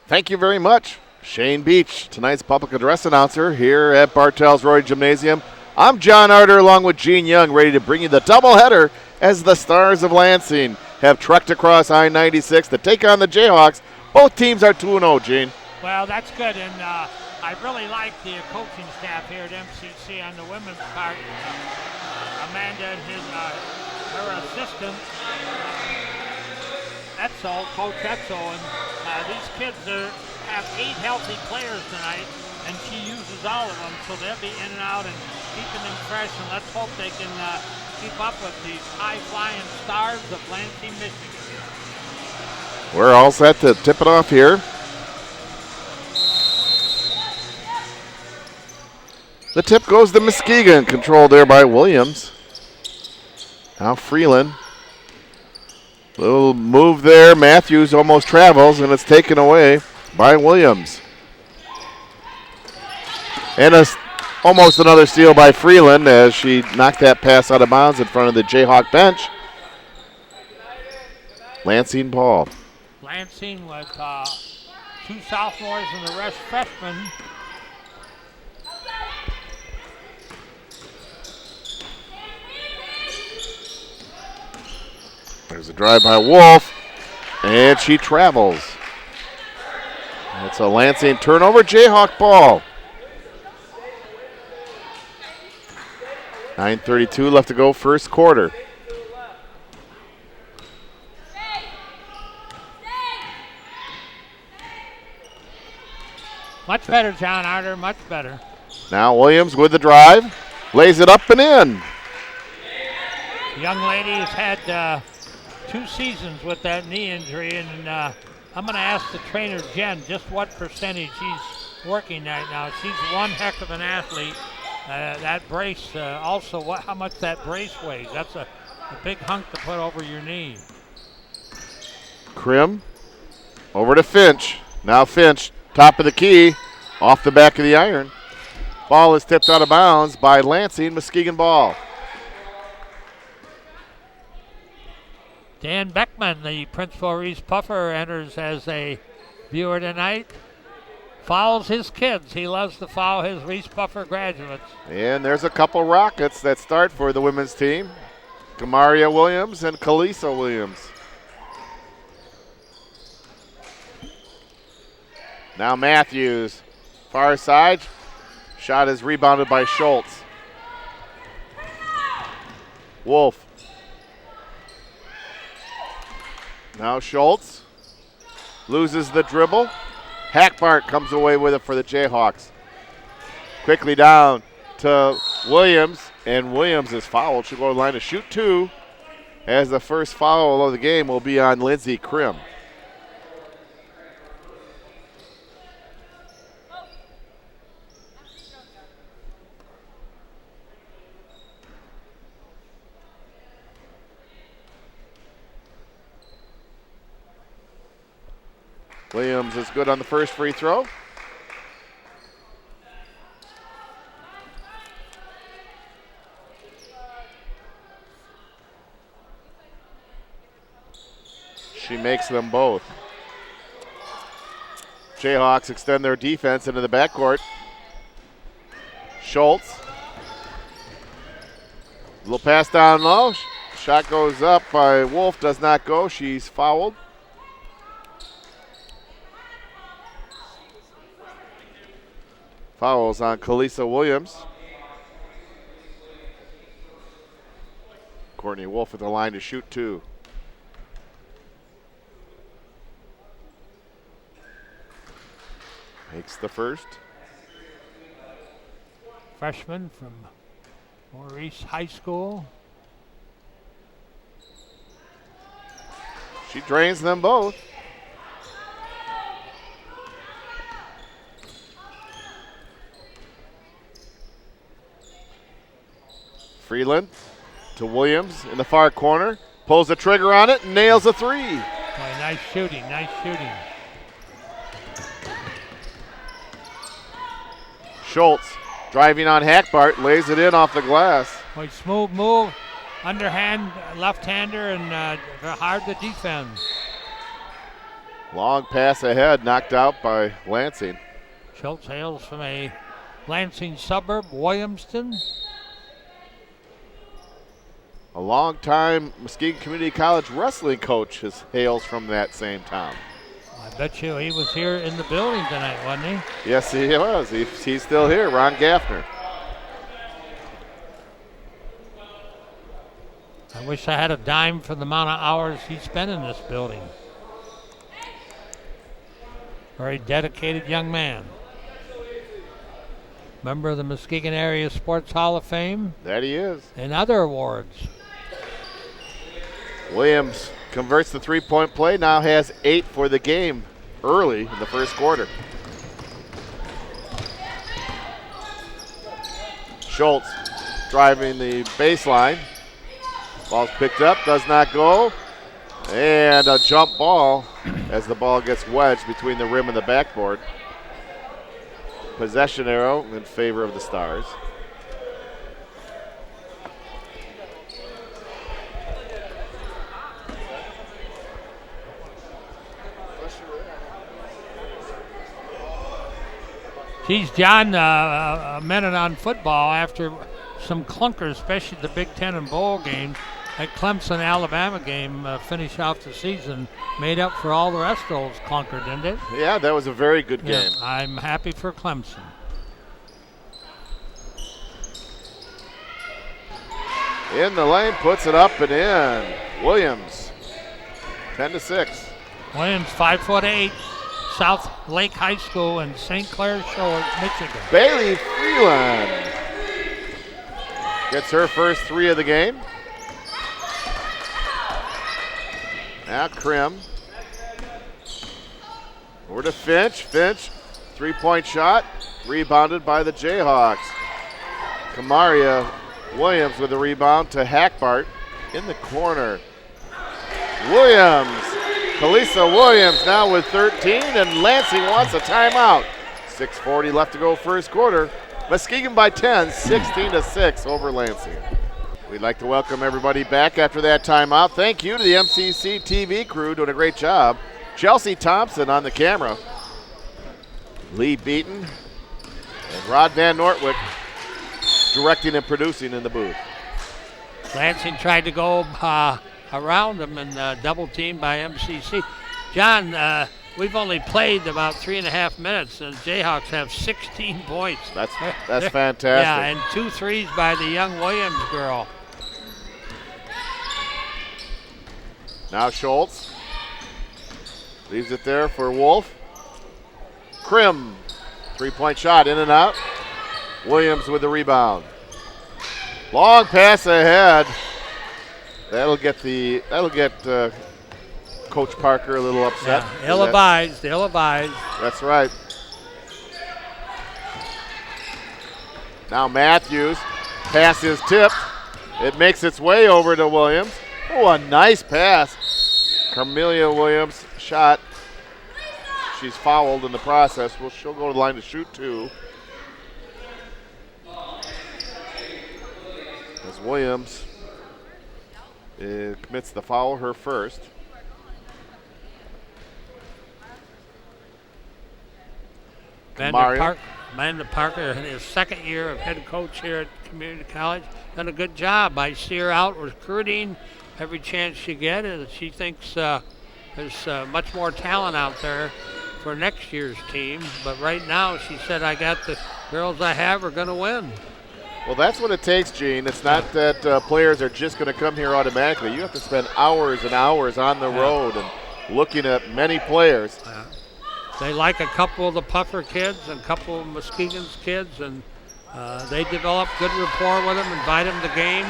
Thank you very much, Shane Beach, tonight's public address announcer here at Bartels Roy Gymnasium. I'm John Arter along with Gene Young, ready to bring you the doubleheader as the Stars of Lansing have trekked across I-96 to take on the Jayhawks. Both teams are 2-0, Gene. Well, that's good, and I really like the coaching staff here at MCC on the women's part. Amanda and her assistant, Etzel, Coach Etzel, and these kids have 8 healthy players tonight, and she uses all of them, so they'll be in and out and keeping them fresh, and let's hope they can keep up with these high-flying Stars of Lansing, Michigan. We're all set to tip it off here. The tip goes to Muskegon, controlled there by Williams. Now Freeland. Little move there. Matthews almost travels, and it's taken away by Williams. And almost another steal by Freeland as she knocked that pass out of bounds in front of the Jayhawk bench. Lansing ball. Lansing with 2 sophomores and the rest freshmen. There's a drive by Wolf, and she travels. It's a Lansing turnover, Jayhawk ball. 9:32 left to go, first quarter. Much better, John Arter, much better. Now Williams with the drive, lays it up and in. The young lady has had 2 seasons with that knee injury, and I'm going to ask the trainer, Jen, just what percentage she's working right now. She's one heck of an athlete. That brace, also how much that brace weighs. That's a big hunk to put over your knee. Krim over to Finch. Now Finch, top of the key, off the back of the iron. Ball is tipped out of bounds by Lansing. Muskegon ball. Dan Beckman, the principal Reese Puffer, enters as a viewer tonight. Fouls his kids. He loves to foul his Reese Puffer graduates. And there's a couple Rockets that start for the women's team. Kamaria Williams and Kalisa Williams. Now Matthews, far side. Shot is rebounded by Schultz. Wolf. Now Schultz loses the dribble. Hackbart comes away with it for the Jayhawks. Quickly down to Williams, and Williams is fouled. She'll go to the line to shoot 2, as the first foul of the game will be on Lindsey Krim. Williams is good on the first free throw. She makes them both. Jayhawks extend their defense into the backcourt. Schultz. Little pass down low. Shot goes up by Wolf, does not go. She's fouled. Fouls on Kalisa Williams. Courtney Wolf at the line to shoot 2. Makes the first. Freshman from Maurice High School. She drains them both. Freeland to Williams in the far corner. Pulls the trigger on it and nails a 3. Boy, nice shooting, nice shooting. Schultz driving on Hackbart, lays it in off the glass. Boy, smooth move, underhand, left-hander, and hard to defend. Long pass ahead, knocked out by Lansing. Schultz hails from a Lansing suburb, Williamston. A long-time Muskegon Community College wrestling coach hails from that same town. I bet you he was here in the building tonight, wasn't he? Yes, he was. He's still here, Ron Gaffner. I wish I had a dime for the amount of hours he spent in this building. Very dedicated young man. Member of the Muskegon Area Sports Hall of Fame. That he is. And other awards. Williams converts the three-point play, now has 8 for the game early in the first quarter. Schultz driving the baseline. Ball's picked up, does not go. And a jump ball as the ball gets wedged between the rim and the backboard. Possession arrow in favor of the Stars. Geez, John, a minute on football after some clunkers, especially the Big Ten and bowl games. That Clemson-Alabama game finish off the season made up for all the rest of those clunkers, didn't it? Yeah, that was a very good game. Yeah, I'm happy for Clemson. In the lane, puts it up and in. Williams, 10-6. Williams, 5'8", South Lake High School in St. Clair Shores, Michigan. Bailey Freeland gets her first 3 of the game. Now Krim. Over to Finch. Finch, 3-point shot, rebounded by the Jayhawks. Kamaria Williams with the rebound to Hackbart in the corner. Williams, Kalisa Williams now with 13, and Lansing wants a timeout. 6:40 left to go first quarter. Muskegon by 10, 16-6 over Lansing. We'd like to welcome everybody back after that timeout. Thank you to the MCC TV crew doing a great job. Chelsea Thompson on the camera. Lee Beaton and Rod Van Nortwick directing and producing in the booth. Lansing tried to go around them and double teamed by MCC. John, we've only played about 3.5 minutes, and Jayhawks have 16 points. That's fantastic. Yeah, and 2 threes by the young Williams girl. Now Schultz leaves it there for Wolf. Krim, 3-point shot in and out. Williams with the rebound. Long pass ahead. That'll get Coach Parker a little upset. Yeah, ill-advised. That's right. Now Matthews, pass is tipped. It makes its way over to Williams. Oh, a nice pass. Carmelia Williams shot. She's fouled in the process. Well, she'll go to the line to shoot 2. As Williams commits the foul, her first. Amanda Parker, in his second year of head coach here at Community College, done a good job. I see her out recruiting every chance she gets, and she thinks there's much more talent out there for next year's team. But right now, she said, I got the girls I have are going to win. Well, that's what it takes, Gene. It's not that players are just going to come here automatically. You have to spend hours and hours on the road and looking at many players. They like a couple of the Puffer kids and a couple of Muskegon's kids, and they develop good rapport with them, invite them to games.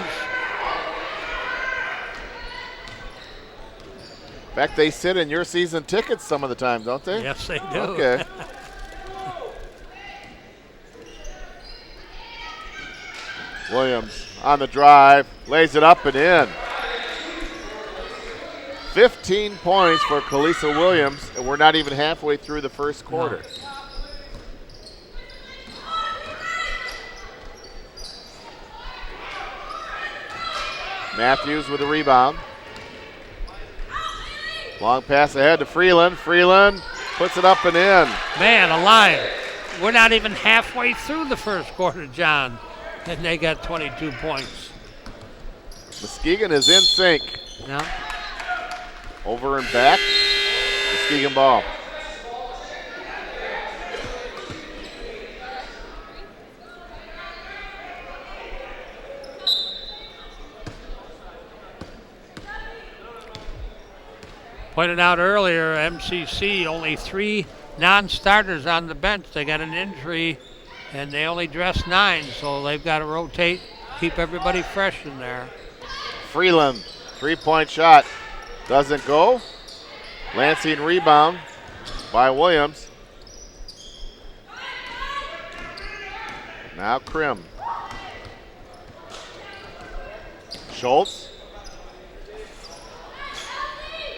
In fact, they sit in your season tickets some of the time, don't they? Yes, they do. Okay. Williams on the drive, lays it up and in. 15 points for Kalisa Williams, and we're not even halfway through the first quarter. No. Matthews with a rebound. Long pass ahead to Freeland. Freeland puts it up and in. Man alive. We're not even halfway through the first quarter, John, and they got 22 points. Muskegon is in sync. Yeah. Over and back. Muskegon ball. Pointed out earlier, MCC only 3 non-starters on the bench. They got an injury, and they only dress 9, so they've got to rotate, keep everybody fresh in there. Freeland, three-point shot. Doesn't go. Lansing rebound by Williams. Now Krim. Schultz.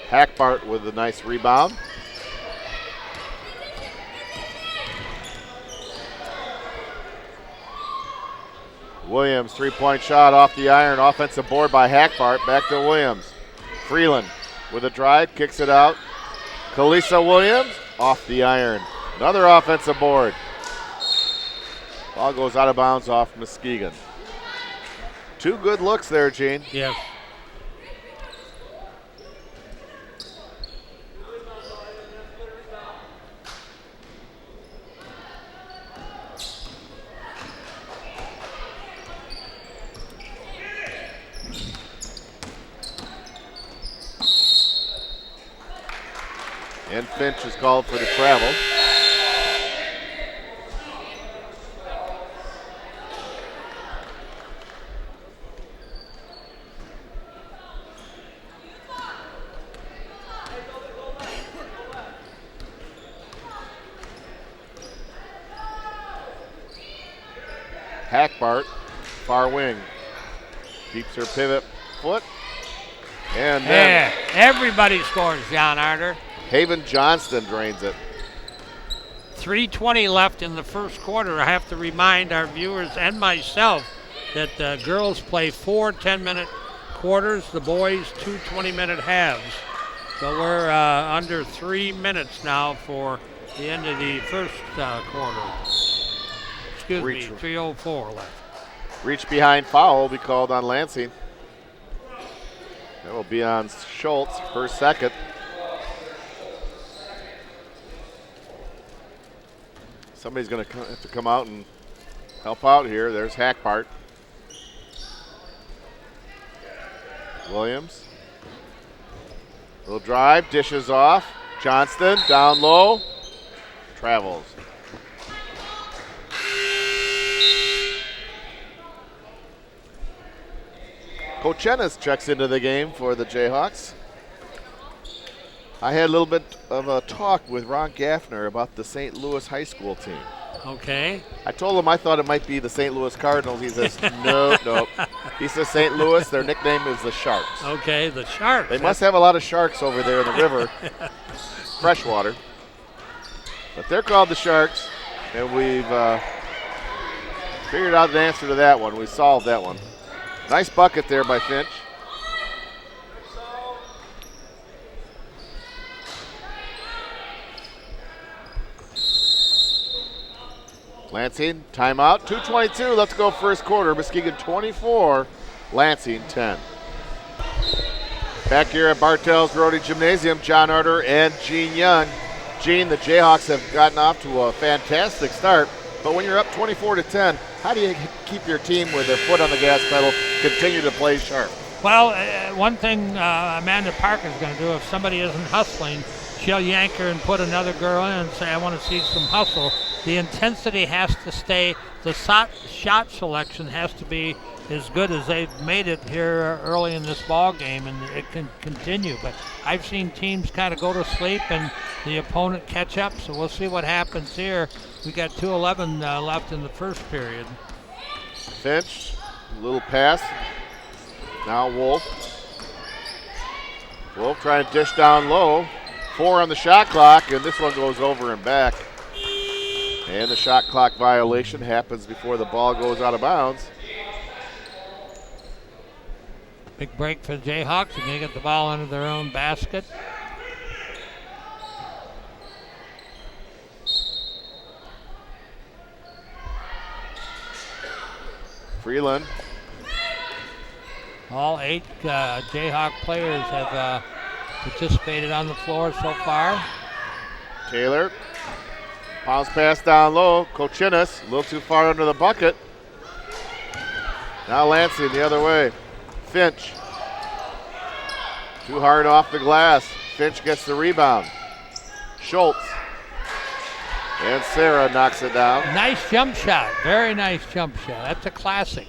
Hackbart with a nice rebound. Williams, three-point shot off the iron. Offensive board by Hackbart. Back to Williams. Freeland with a drive, kicks it out. Kalisa Williams off the iron. Another offensive board. Ball goes out of bounds off Muskegon. 2 good looks there, Gene. Yes. And Finch is called for the travel. Hackbart, far wing, keeps her pivot foot. And then everybody scores, John Arter. Haven Johnston drains it. 3:20 left in the first quarter. I have to remind our viewers and myself that girls play 4 10-minute quarters, the boys 2 20-minute halves. So we're under 3 minutes now for the end of the first quarter. Excuse me, 3:04 left. Reach behind foul will be called on Lansing. That will be on Schultz for second. Somebody's going to have to come out and help out here. There's Hackbart. Williams. Little drive, dishes off. Johnston down low. Travels. Coach Ennis checks into the game for the Jayhawks. I had a little bit of a talk with Ron Gaffner about the St. Louis high school team. Okay. I told him I thought it might be the St. Louis Cardinals. He says, no. He says St. Louis, their nickname is the Sharks. Okay, the Sharks. They must have a lot of sharks over there in the river, freshwater. But they're called the Sharks, and we've figured out the answer to that one. We solved that one. Nice bucket there by Finch. Lansing, timeout, 2:22. Let's go first quarter. Muskegon 24, Lansing 10. Back here at Bartell's Rotary Gymnasium, John Arter and Gene Young. Gene, the Jayhawks have gotten off to a fantastic start, but when you're up 24-10, how do you keep your team with their foot on the gas pedal, continue to play sharp? Well, one thing Amanda Parker's going to do, if somebody isn't hustling, she'll yank her and put another girl in and say, I want to see some hustle. The intensity has to stay. The shot selection has to be as good as they've made it here early in this ball game, and it can continue. But I've seen teams kind of go to sleep and the opponent catch up, so we'll see what happens here. We got 2:11 left in the first period. Finch, little pass. Now Wolf. Wolf trying to dish down low. 4 on the shot clock, and this one goes over and back. And the shot clock violation happens before the ball goes out of bounds. Big break for the Jayhawks. They're going to get the ball into their own basket. Freeland. All 8 Jayhawk players have participated on the floor so far. Taylor. Bounce pass down low. Kochinas a little too far under the bucket. Now Lansing the other way. Finch. Too hard off the glass. Finch gets the rebound. Schultz. And Sarah knocks it down. Nice jump shot. Very nice jump shot. That's a classic.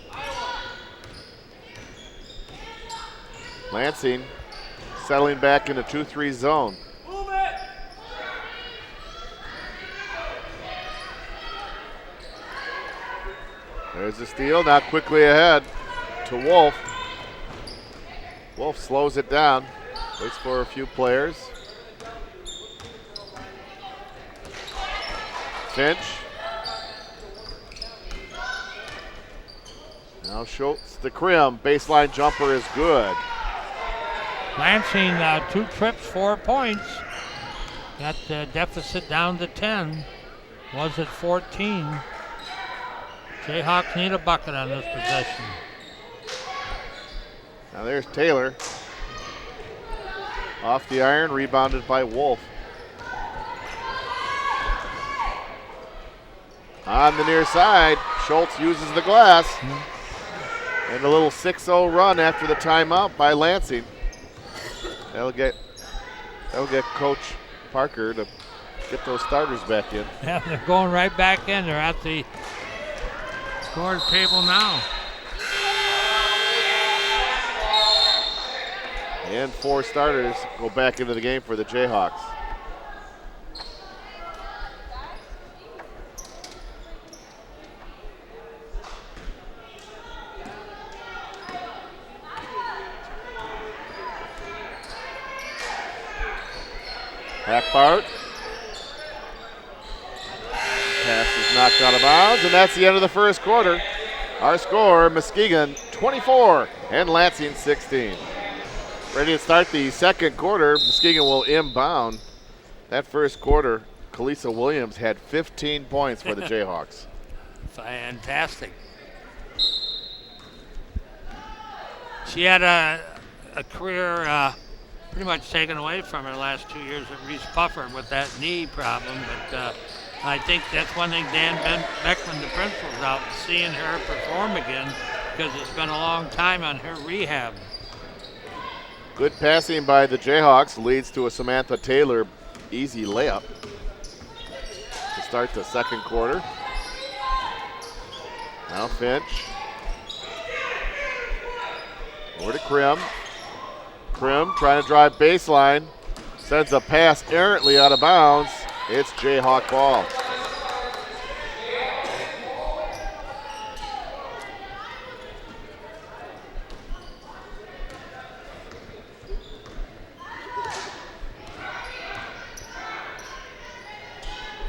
Lansing settling back in a 2-3 zone. There's the steal, now quickly ahead to Wolf. Wolf slows it down, waits for a few players. Finch. Now Schultz, the Krim, baseline jumper is good. Lansing, 2 trips, 4 points. Got the deficit down to 10. Was at 14. Jayhawks need a bucket on this possession. Now there's Taylor. Off the iron, rebounded by Wolf. On the near side, Schultz uses the glass. And a little 6-0 run after the timeout by Lansing. That'll get Coach Parker to get those starters back in. Yeah, they're going right back in. They're at the scores table now. And 4 starters go back into the game for the Jayhawks. Hackbart. Pass is knocked out of bounds, and that's the end of the first quarter. Our score, Muskegon 24 and Lansing 16. Ready to start the second quarter. Muskegon will inbound. That first quarter, Kalisa Williams had 15 points for the Jayhawks. Fantastic. She had a career pretty much taken away from her last 2 years at Reese Puffer with that knee problem, but I think that's one thing Dan Beckman, the principal's out seeing her perform again because it's been a long time on her rehab. Good passing by the Jayhawks leads to a Samantha Taylor easy layup to start the second quarter. Now Finch. Over to Krim. Krim trying to drive baseline. Sends a pass errantly out of bounds. It's Jayhawk ball.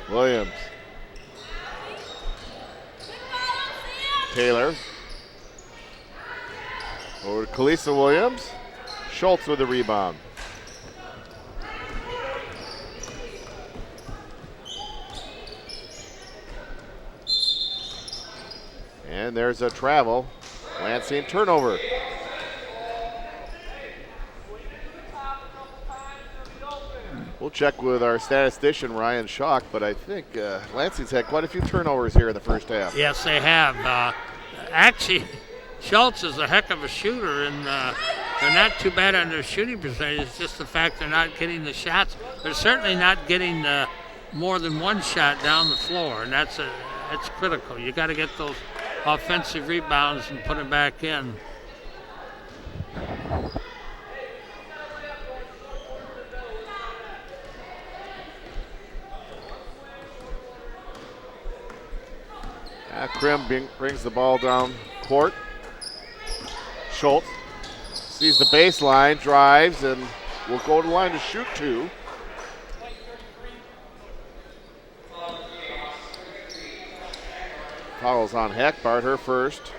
Williams. Taylor. Over to Kalisa Williams. Schultz with the rebound. And there's a travel. Lansing turnover. We'll check with our statistician, Ryan Schock, but I think Lansing's had quite a few turnovers here in the first half. Yes, they have. Actually, Schultz is a heck of a shooter, and they're not too bad on their shooting percentage. It's just the fact they're not getting the shots. They're certainly not getting more than one shot down the floor, and that's critical. You got to get those offensive rebounds and put them back in. Krim brings the ball down court. Schultz sees the baseline, drives, and will go to the line to shoot 2. Fouls on Hackbart, her first.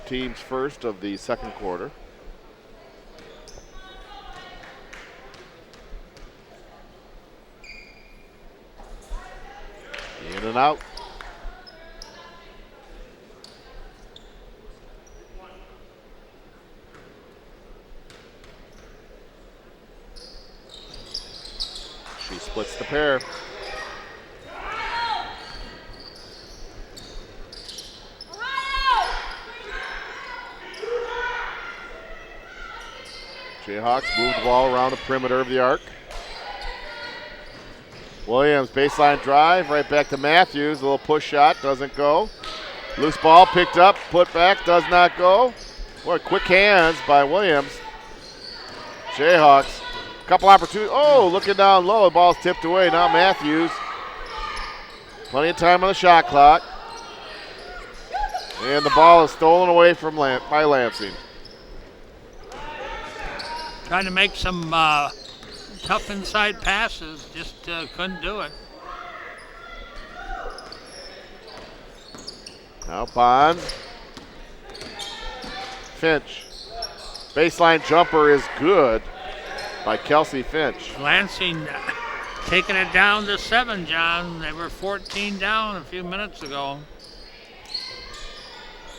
Team's first of the second quarter. In and out. Splits the pair. Jayhawks move the ball around the perimeter of the arc. Williams, baseline drive, right back to Matthews. A little push shot, doesn't go. Loose ball picked up, put back, does not go. What quick hands by Williams. Jayhawks, couple opportunities. Oh, looking down low, the ball's tipped away. Now Matthews. Plenty of time on the shot clock. And the ball is stolen away from by Lansing. Trying to make some tough inside passes, just couldn't do it. Now Bond. Finch. Baseline jumper is good by Kelsey Finch. Lansing taking it down to 7, John. They were 14 down a few minutes ago.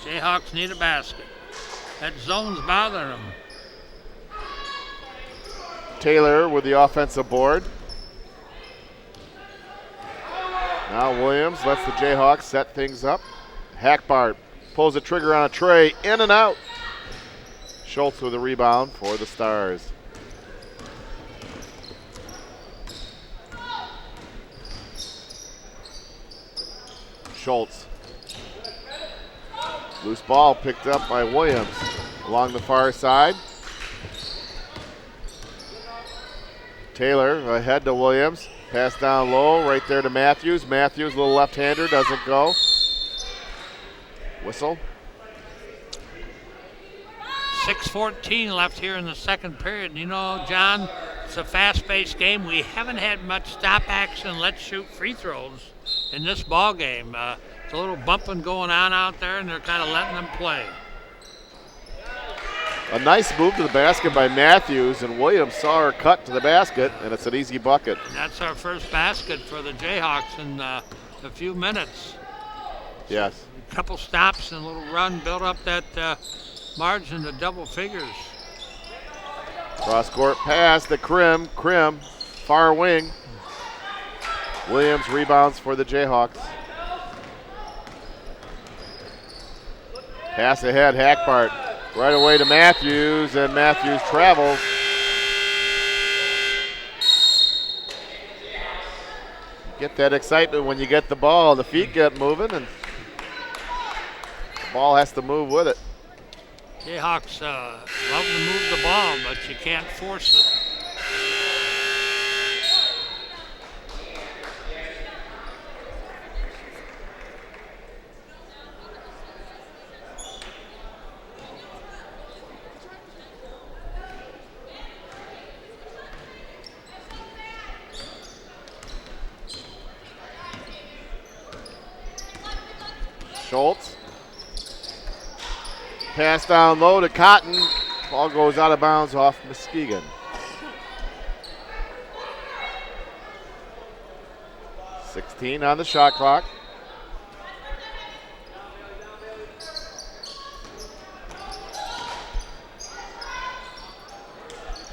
Jayhawks need a basket. That zone's bothering them. Taylor with the offensive board. Now Williams lets the Jayhawks set things up. Hackbart pulls the trigger on a tray, in and out. Schultz with a rebound for the Stars. Schultz. Loose ball picked up by Williams along the far side. Taylor ahead to Williams. Pass down low, right there to Matthews. Matthews, little left-hander, doesn't go. Whistle. 6:14 left here in the second period. You know, John, it's a fast-paced game. We haven't had much stop action, let's shoot free throws in this ball game. It's a little bumping going on out there, and they're kind of letting them play. A nice move to the basket by Matthews, and Williams saw her cut to the basket, and it's an easy bucket. And that's our first basket for the Jayhawks in a few minutes. Yes. A couple stops and a little run built up that margin to double figures. Cross-court pass to Krim. Krim, far wing. Williams rebounds for the Jayhawks. Pass ahead, Hackbart. Right away to Matthews, and Matthews travels. Get that excitement when you get the ball. The feet get moving, and the ball has to move with it. Jayhawks love to move the ball, but you can't force it. Schultz. Pass down low to Cotton. Ball goes out of bounds off Muskegon. .16 on the shot clock.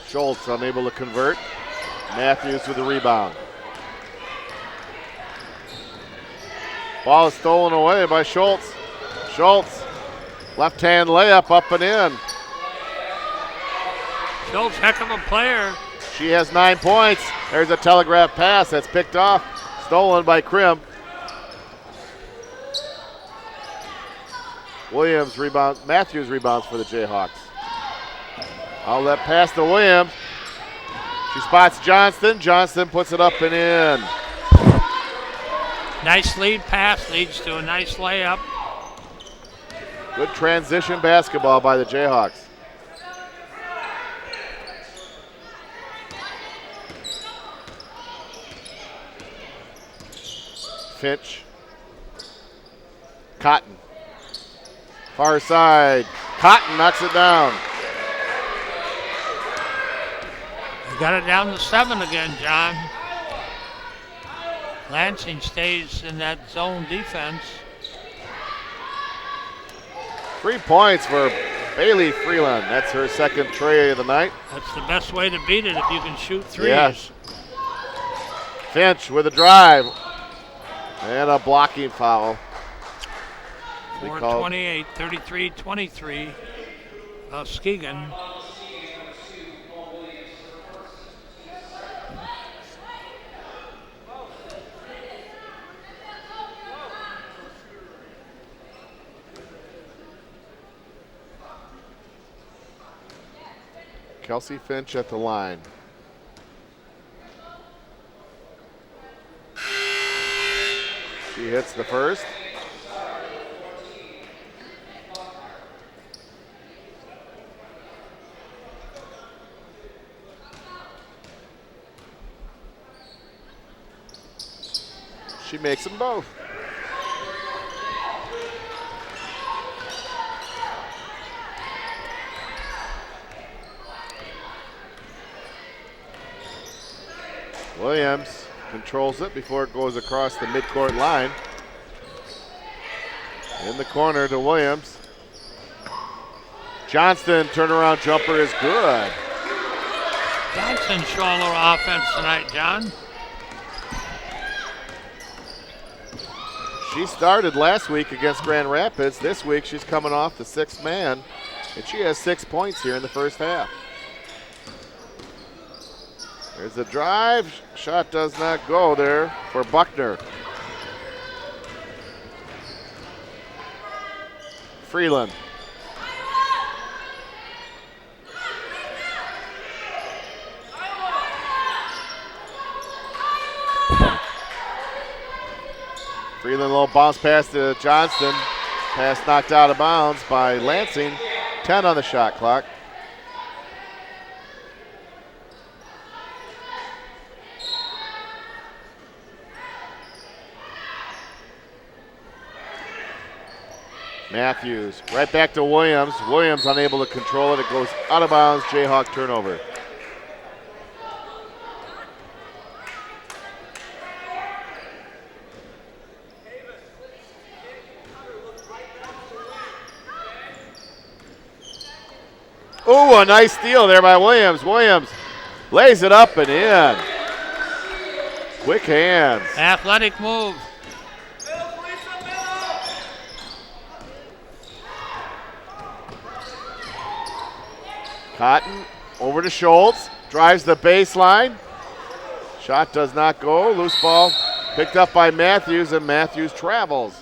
Schultz unable to convert. Matthews with the rebound. Ball is stolen away by Schultz. Schultz, left-hand layup up and in. Schultz, heck of a player. She has 9 points. There's a telegraph pass that's picked off. Stolen by Krim. Williams rebounds. Matthews rebounds for the Jayhawks. Outlet pass to Williams. She spots Johnston. Johnston puts it up and in. Nice lead pass leads to a nice layup. Good transition basketball by the Jayhawks. Finch. Cotton. Far side. Cotton knocks it down. We got it down to 7 again, John. Lansing stays in that zone defense. 3 points for Bailey Freeland. That's her second tray of the night. That's the best way to beat it if you can shoot threes. Yes. Finch with a drive. And a blocking foul. 4:28, 33-23. Muskegon. Kelsey Finch at the line. She hits the first. She makes them both. Williams controls it before it goes across the midcourt line. In the corner to Williams. Johnston turnaround jumper is good. Johnson showing a little offense tonight, John. She started last week against Grand Rapids. This week she's coming off the sixth man, and she has 6 points here in the first half. There's a drive. Shot does not go there for Buckner. Freeland. Freeland, a little bounce pass to Johnston. Pass knocked out of bounds by Lansing. 10 on the shot clock. Matthews, right back to Williams. Williams unable to control it. It goes out of bounds. Jayhawk turnover. Oh, a nice steal there by Williams. Williams lays it up and in. Quick hands. Athletic move. Cotton over to Schultz, drives the baseline. Shot does not go. Loose ball picked up by Matthews, and Matthews travels.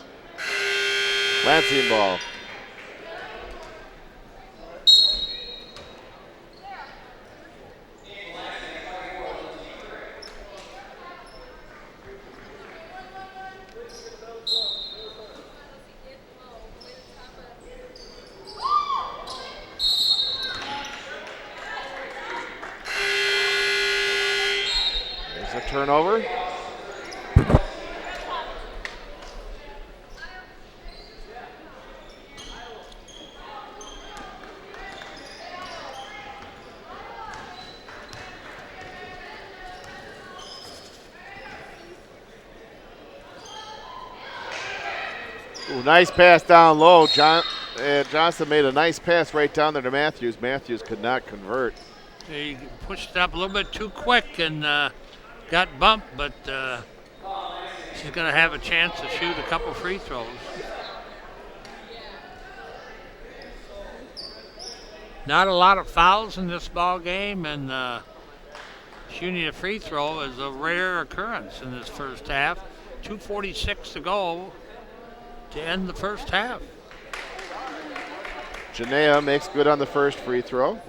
Lansing ball. Turnover. Ooh, nice pass down low. Johnson made a nice pass right down there to Matthews. Matthews could not convert. He pushed it up a little bit too quick and got bumped, but she's going to have a chance to shoot a couple free throws. Not a lot of fouls in this ball game, and shooting a free throw is a rare occurrence in this first half. 2:46 to go to end the first half. Janea makes good on the first free throw.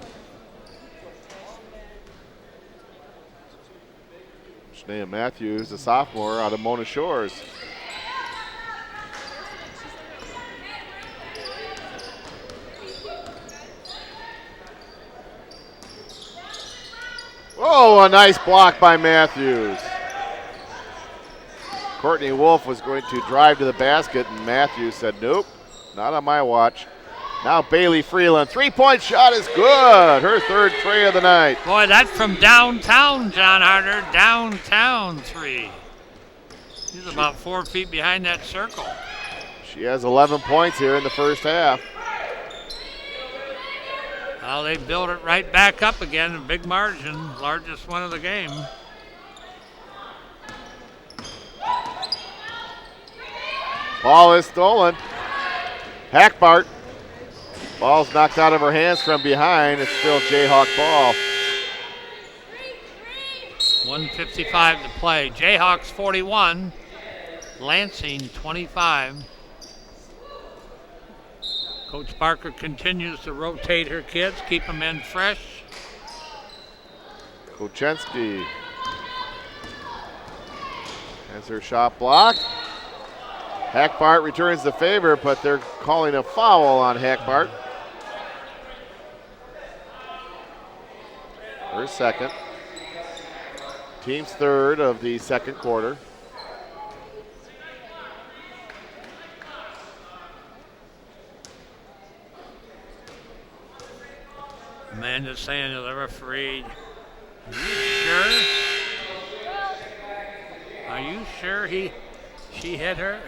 Janea Matthews, a sophomore out of Mona Shores. Oh, a nice block by Matthews. Courtney Wolf was going to drive to the basket, and Matthews said, nope, not on my watch. Now Bailey Freeland, three-point shot is good. Her third tray of the night. Boy, that's from downtown, John Harder. Downtown three. He's about 4 feet behind that circle. She has 11 points here in the first half. Well, they built it right back up again, a big margin, largest one of the game. Ball is stolen. Hackbart. Ball's knocked out of her hands from behind. It's still Jayhawk ball. 1:55 to play. Jayhawks 41, Lansing 25. Coach Barker continues to rotate her kids, keep them in fresh. Kochensky has her shot blocked. Hackbart returns the favor, but they're calling a foul on Hackbart. Her second. Team's third of the second quarter. Amanda's saying to the referee, "Are you sure? Are you sure she hit her?"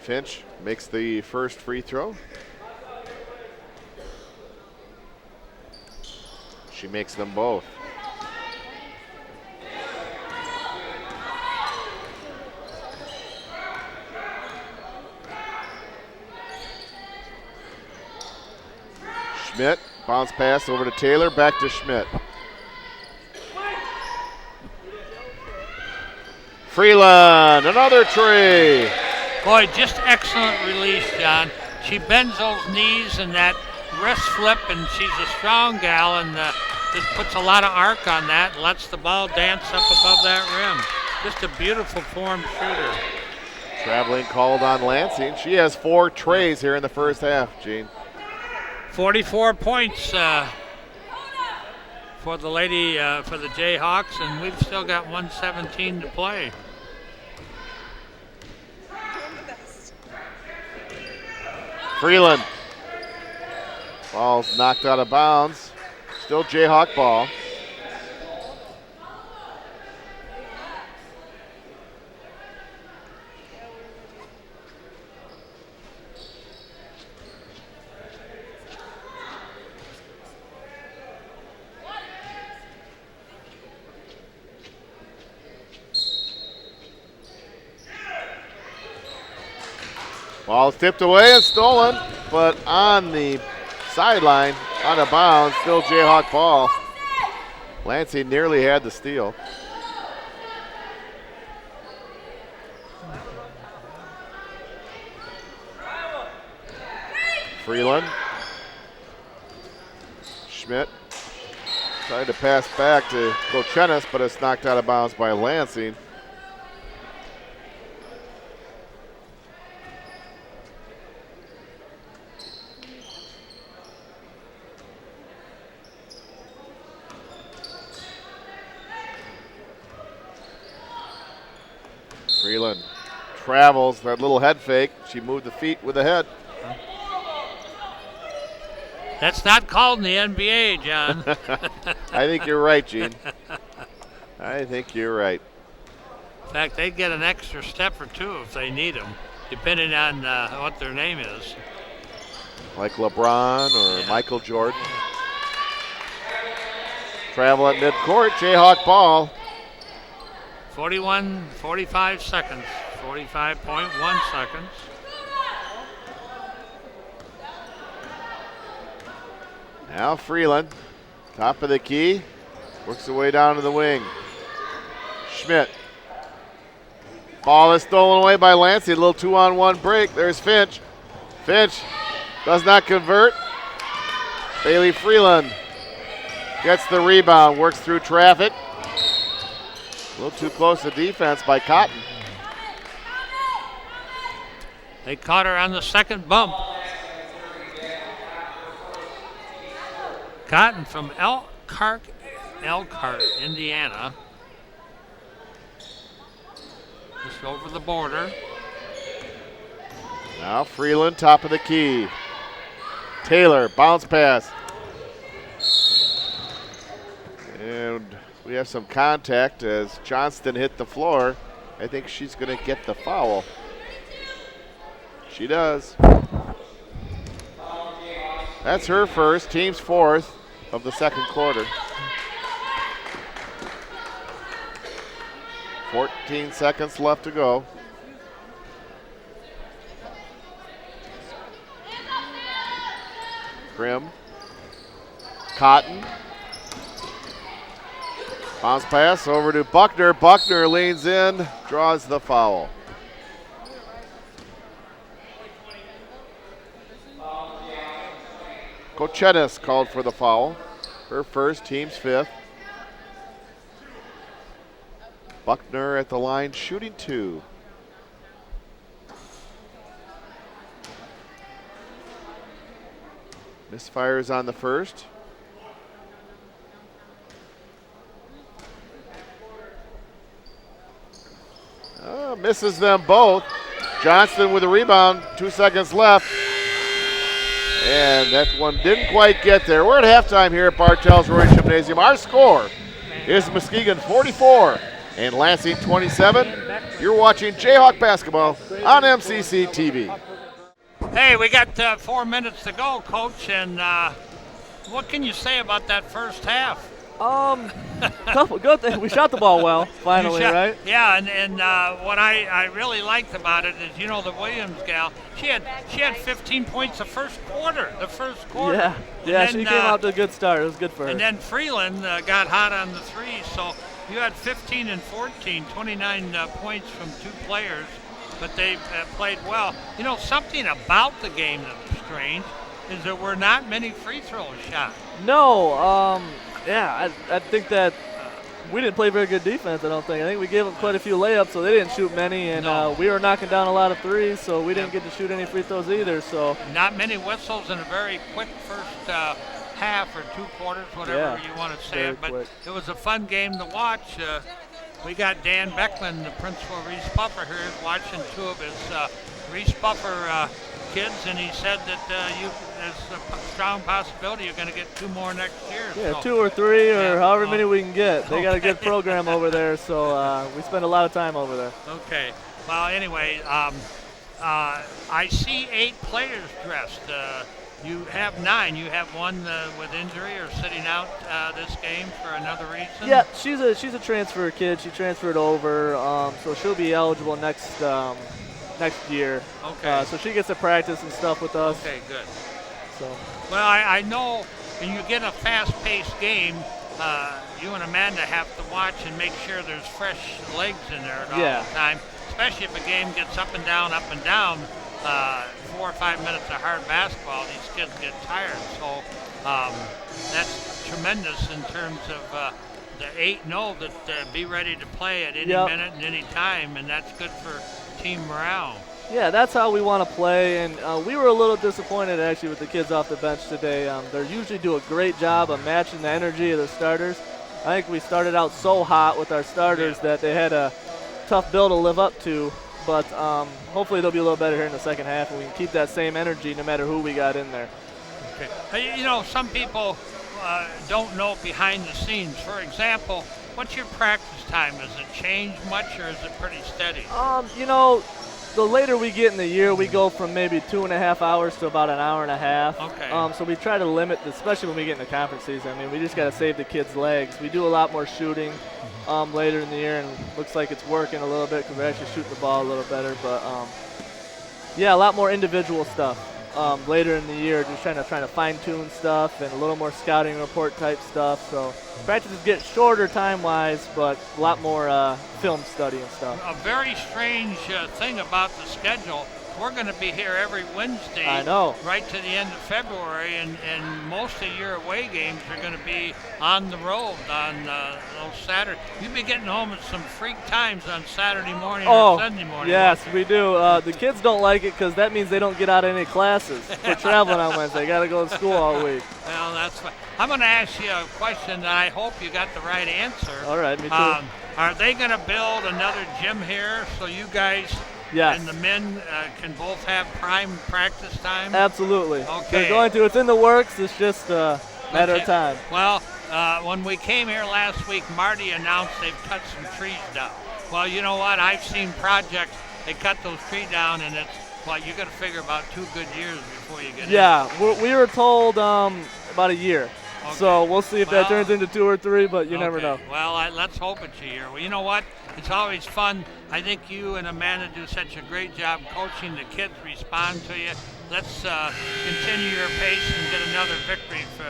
Finch makes the first free throw. She makes them both. Schmidt, bounce pass over to Taylor, back to Schmidt. Freeland, another tree. Boy, just excellent release, John. She bends those knees and that wrist flip, and she's a strong gal, and just puts a lot of arc on that and lets the ball dance up above that rim. Just a beautiful form shooter. Traveling called on Lansing. She has 4 trays here in the first half, Gene. 44 points for the lady, for the Jayhawks, and we've still got 1:17 to play. Freeland. Ball's knocked out of bounds. Still Jayhawk ball. Ball's tipped away and stolen, but on the sideline, out of bounds, still Jayhawk ball. Lansing nearly had the steal. Freeland. Schmidt tried to pass back to Kochenis, but it's knocked out of bounds by Lansing. Freeland travels, that little head fake. She moved the feet with the head. That's not called in the NBA, John. I think you're right, Gene. I think you're right. In fact, they get an extra step or two if they need them, depending on what their name is. Like LeBron or Michael Jordan. Travel at midcourt, Jayhawk ball. 45 seconds, 45.1 seconds. Now Freeland, top of the key, works her way down to the wing. Schmidt. Ball is stolen away by Lansing. A little 2-on-1 break. There's Finch. Finch does not convert. Bailey Freeland gets the rebound, works through traffic. A little too close to defense by Cotton. They caught her on the second bump. Cotton from Elkhart, Indiana. Just over the border. Now Freeland, top of the key. Taylor, bounce pass. And we have some contact as Johnston hit the floor. I think she's going to get the foul. She does. That's her first, team's fourth of the second quarter. 14 seconds left to go. Krim. Cotton. Bounce pass over to Buckner. Buckner leans in, draws the foul. Kochenis called for the foul. Her first, team's fifth. Buckner at the line, shooting 2. Misfires on the first. Misses them both. Johnston with a rebound, 2 seconds left. And that one didn't quite get there. We're at halftime here at Bartell's Roaring Gymnasium. Our score is Muskegon 44 and Lansing 27. You're watching Jayhawk basketball on MCC TV. Hey, we got 4 minutes to go, Coach, and what can you say about that first half? Good thing. We shot the ball well, finally, right? Yeah, and what I really liked about it is, the Williams gal, she had 15 points the first quarter. Yeah, then, she came out to a good start. It was good for her. And then Freeland got hot on the three, so you had 15 and 14, 29 points from 2 players, but they played well. Something about the game that was strange is there were not many free throws shot. No, yeah, I think that we didn't play very good defense, I don't think. I think we gave them quite a few layups, so they didn't shoot many, and we were knocking down a lot of threes, so we didn't get to shoot any free throws either. So not many whistles in a very quick first half or 2 quarters, whatever you want to say it. But it was a fun game to watch. We got Dan Beckman, the principal of Reese Buffer here, watching 2 of his Reese Buffer kids, and he said that there's a strong possibility you're going to get 2 more next year. Yeah, so, 2 or 3 or however many we can get. They got a good program over there, so we spend a lot of time over there. Okay. Well, anyway, I see 8 players dressed. You have 9. You have one with injury or sitting out this game for another reason? Yeah, she's a transfer kid. She transferred over, so she'll be eligible next year. Okay. So she gets to practice and stuff with us. Okay, good. So. Well, I know when you get a fast-paced game, you and Amanda have to watch and make sure there's fresh legs in there at all the time, especially if a game gets up and down, 4 or 5 minutes of hard basketball, these kids get tired. So that's tremendous in terms of the 8 know that be ready to play at any minute and any time, and that's good for team morale. Yeah, that's how we want to play, and we were a little disappointed actually with the kids off the bench today. They usually do a great job of matching the energy of the starters. I think we started out so hot with our starters that they had a tough bill to live up to, but hopefully they'll be a little better here in the second half, and we can keep that same energy no matter who we got in there. Okay. Some people don't know behind the scenes. For example, what's your practice time? Does it change much, or is it pretty steady? The later we get in the year, we go from maybe 2.5 hours to about an hour and a half. Okay. So we try to limit, especially when we get in the conference season. I mean, we just got to save the kids' legs. We do a lot more shooting later in the year, and looks like it's working a little bit because we're actually shooting the ball a little better. But yeah, a lot more individual stuff later in the year, just trying to fine-tune stuff and a little more scouting report type stuff. So practices get shorter time-wise, but a lot more film study and stuff. A very strange thing about the schedule, we're going to be here every Wednesday. I know. Right to the end of February, and most of your away games are going to be on the road on those Saturdays. You'll be getting home at some freak times on Saturday morning or Sunday morning. Yes, we do. The kids don't like it because that means they don't get out of any classes. We're traveling on Wednesday. Got to go to school all week. Well, that's fine. I'm going to ask you a question that I hope you got the right answer. All right, me too. Are they going to build another gym here so you guys and the men can both have prime practice time? Absolutely. Okay. They're going to. It's in the works. It's just a matter of time. Well, when we came here last week, Marty announced they've cut some trees down. Well, you know what? I've seen projects, they cut those trees down, and it's, you got to figure about 2 good years before you get in. Yeah, we were told about a year. Okay. So we'll see if that turns into 2 or 3, but you never know. Well, let's hope it's a year. Well, you know what? It's always fun. I think you and Amanda do such a great job coaching. The kids respond to you. Let's continue your pace and get another victory for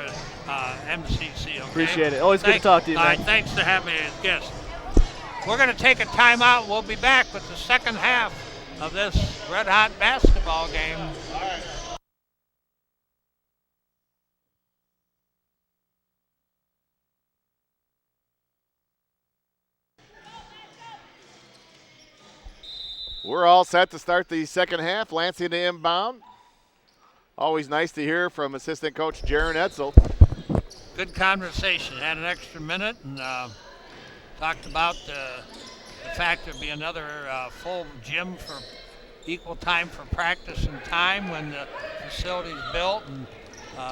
MCC, okay? Appreciate it. Always good to talk to you, man. All right, thanks for having me as guest. We're going to take a timeout. We'll be back with the second half of this red-hot basketball game. All right. We're all set to start the second half. Lansing to inbound. Always nice to hear from assistant coach Jaron Edsel. Good conversation. Had an extra minute and talked about the fact there'd be another full gym for equal time for practice and time when the facility's built, and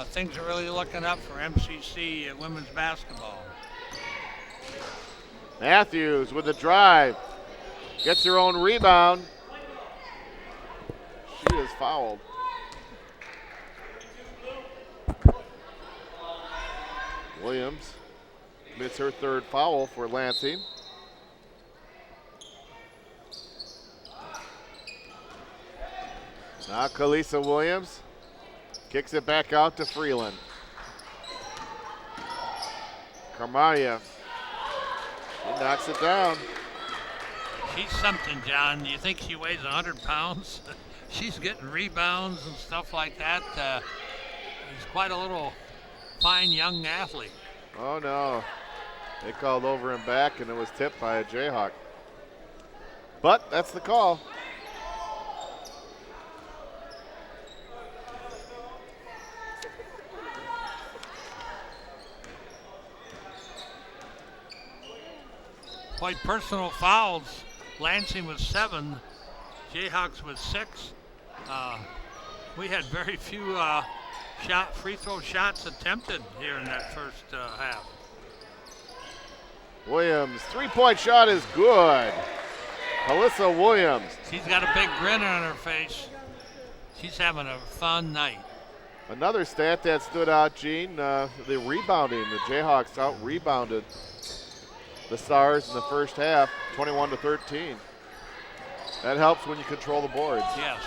things are really looking up for MCC women's basketball. Matthews with the drive. Gets her own rebound. She is fouled. Williams commits her third foul for Lansing. Now Kalisa Williams kicks it back out to Freeland. Carmaria. She knocks it down. She's something, John. Do you think she weighs 100 pounds? She's getting rebounds and stuff like that. She's quite a little fine young athlete. Oh no. They called over and back and it was tipped by a Jayhawk. But that's the call. Quite personal fouls. Lansing was 7, Jayhawks was 6. We had very few free throw shots attempted here in that first half. Williams, three-point shot is good. Alyssa Williams. She's got a big grin on her face. She's having a fun night. Another stat that stood out, Gene, the rebounding. The Jayhawks out-rebounded the Stars in the first half, 21-13. That helps when you control the boards. Yes.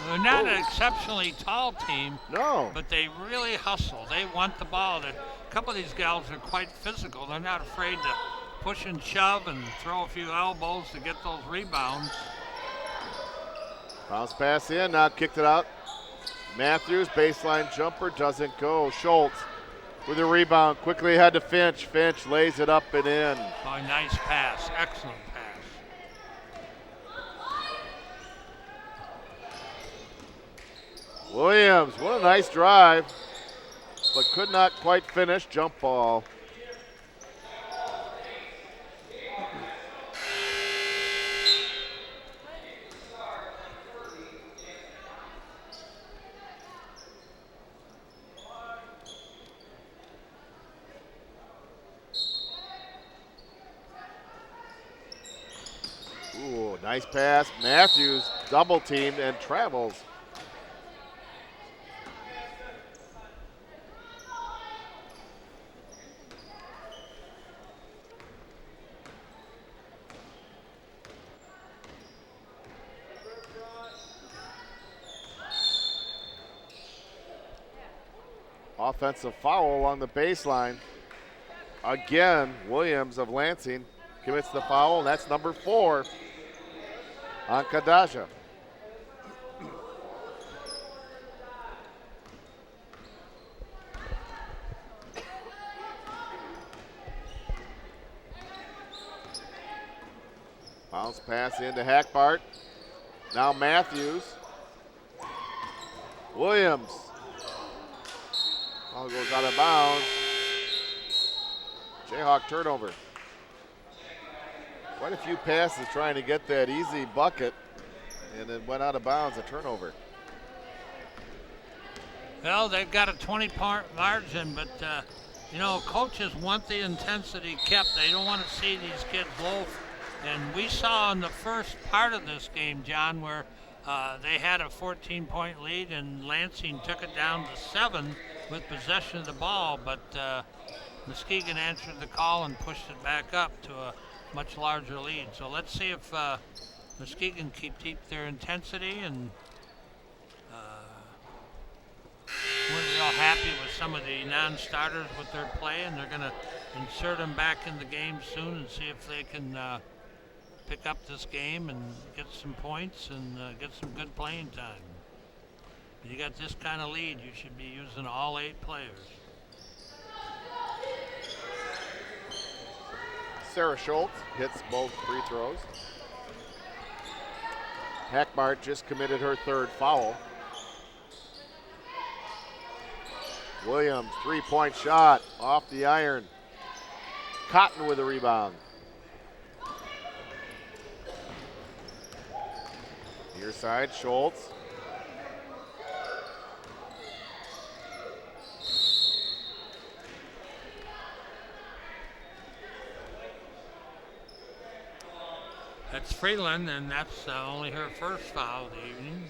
They're not an exceptionally tall team. No. But they really hustle. They want the ball. A couple of these gals are quite physical. They're not afraid to push and shove and throw a few elbows to get those rebounds. Bounce pass in, now kicked it out. Matthews, baseline jumper, doesn't go. Schultz with a rebound, quickly ahead to Finch. Finch lays it up and in. Oh, nice pass, excellent pass. Williams, what a nice drive, but could not quite finish. Jump ball. Ooh, nice pass. Matthews double teamed and travels. Offensive foul along the baseline. Again, Williams of Lansing commits the foul, and that's number 4 on Kadaja. Bounce pass into Hackbart. Now Matthews. Williams. Ball goes out of bounds. Jayhawk turnover. Quite a few passes trying to get that easy bucket, and it went out of bounds, a turnover. Well, they've got a 20-point margin, but, coaches want the intensity kept. They don't want to see these kids loaf. And we saw in the first part of this game, John, where they had a 14-point lead and Lansing took it down to 7. with possession of the ball, but Muskegon answered the call and pushed it back up to a much larger lead. So let's see if Muskegon keep their intensity, and we're real happy with some of the non-starters with their play, and they're going to insert them back in the game soon and see if they can pick up this game and get some points and get some good playing time. If you got this kind of lead, you should be using all 8 players. Sarah Schultz hits both free throws. Hackmart just committed her 3rd foul. Williams, 3-point shot off the iron. Cotton with a rebound. Near side, Schultz. That's Freeland, and that's only her first foul of the evening.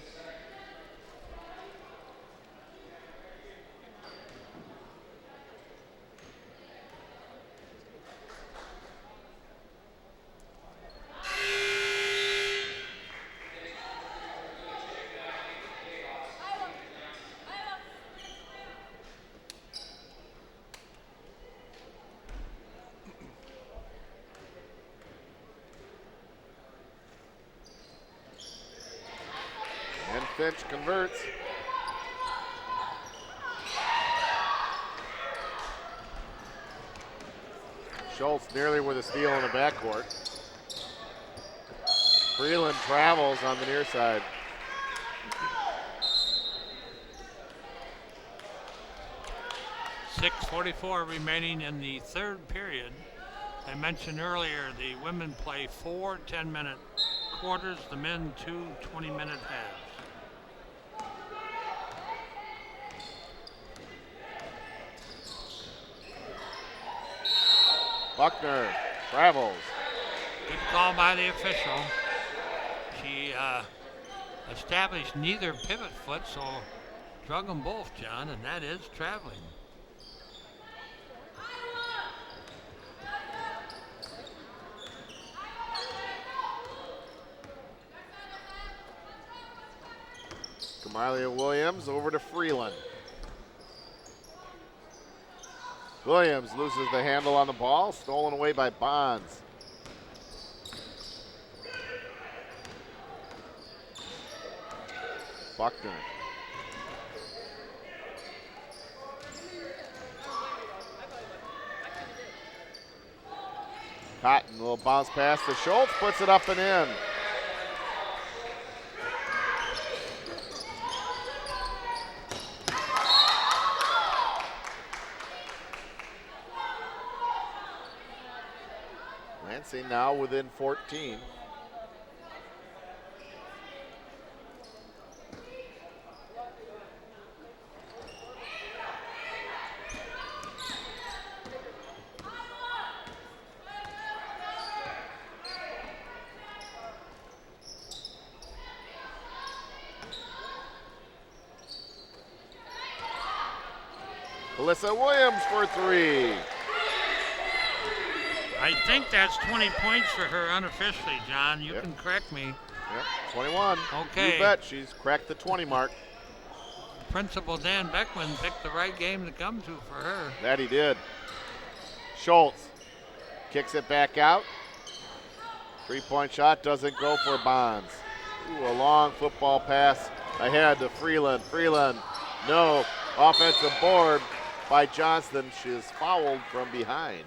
Finch converts. Schultz nearly with a steal in the backcourt. Freeland travels on the near side. .6:44 remaining in the 3rd period. I mentioned earlier the women play 4 10-minute quarters, the men 2 20-minute halves. Buckner travels. Good call by the official. She established neither pivot foot, so drug them both, John, and that is traveling. Kamalia Williams over to Freeland. Williams loses the handle on the ball, stolen away by Bonds. Buckner. Cotton will bounce pass to Schultz, puts it up and in. Lansing now within 14. Alyssa Williams for 3. I think that's 20 points for her unofficially, John. You can correct me. Yep, 21. Okay. You bet she's cracked the 20 mark. Principal Dan Beckman picked the right game to come to for her. That he did. Schultz kicks it back out. 3-point shot doesn't go for Bonds. Ooh, a long football pass ahead to Freeland. Freeland, no. Offensive board by Johnston. She is fouled from behind.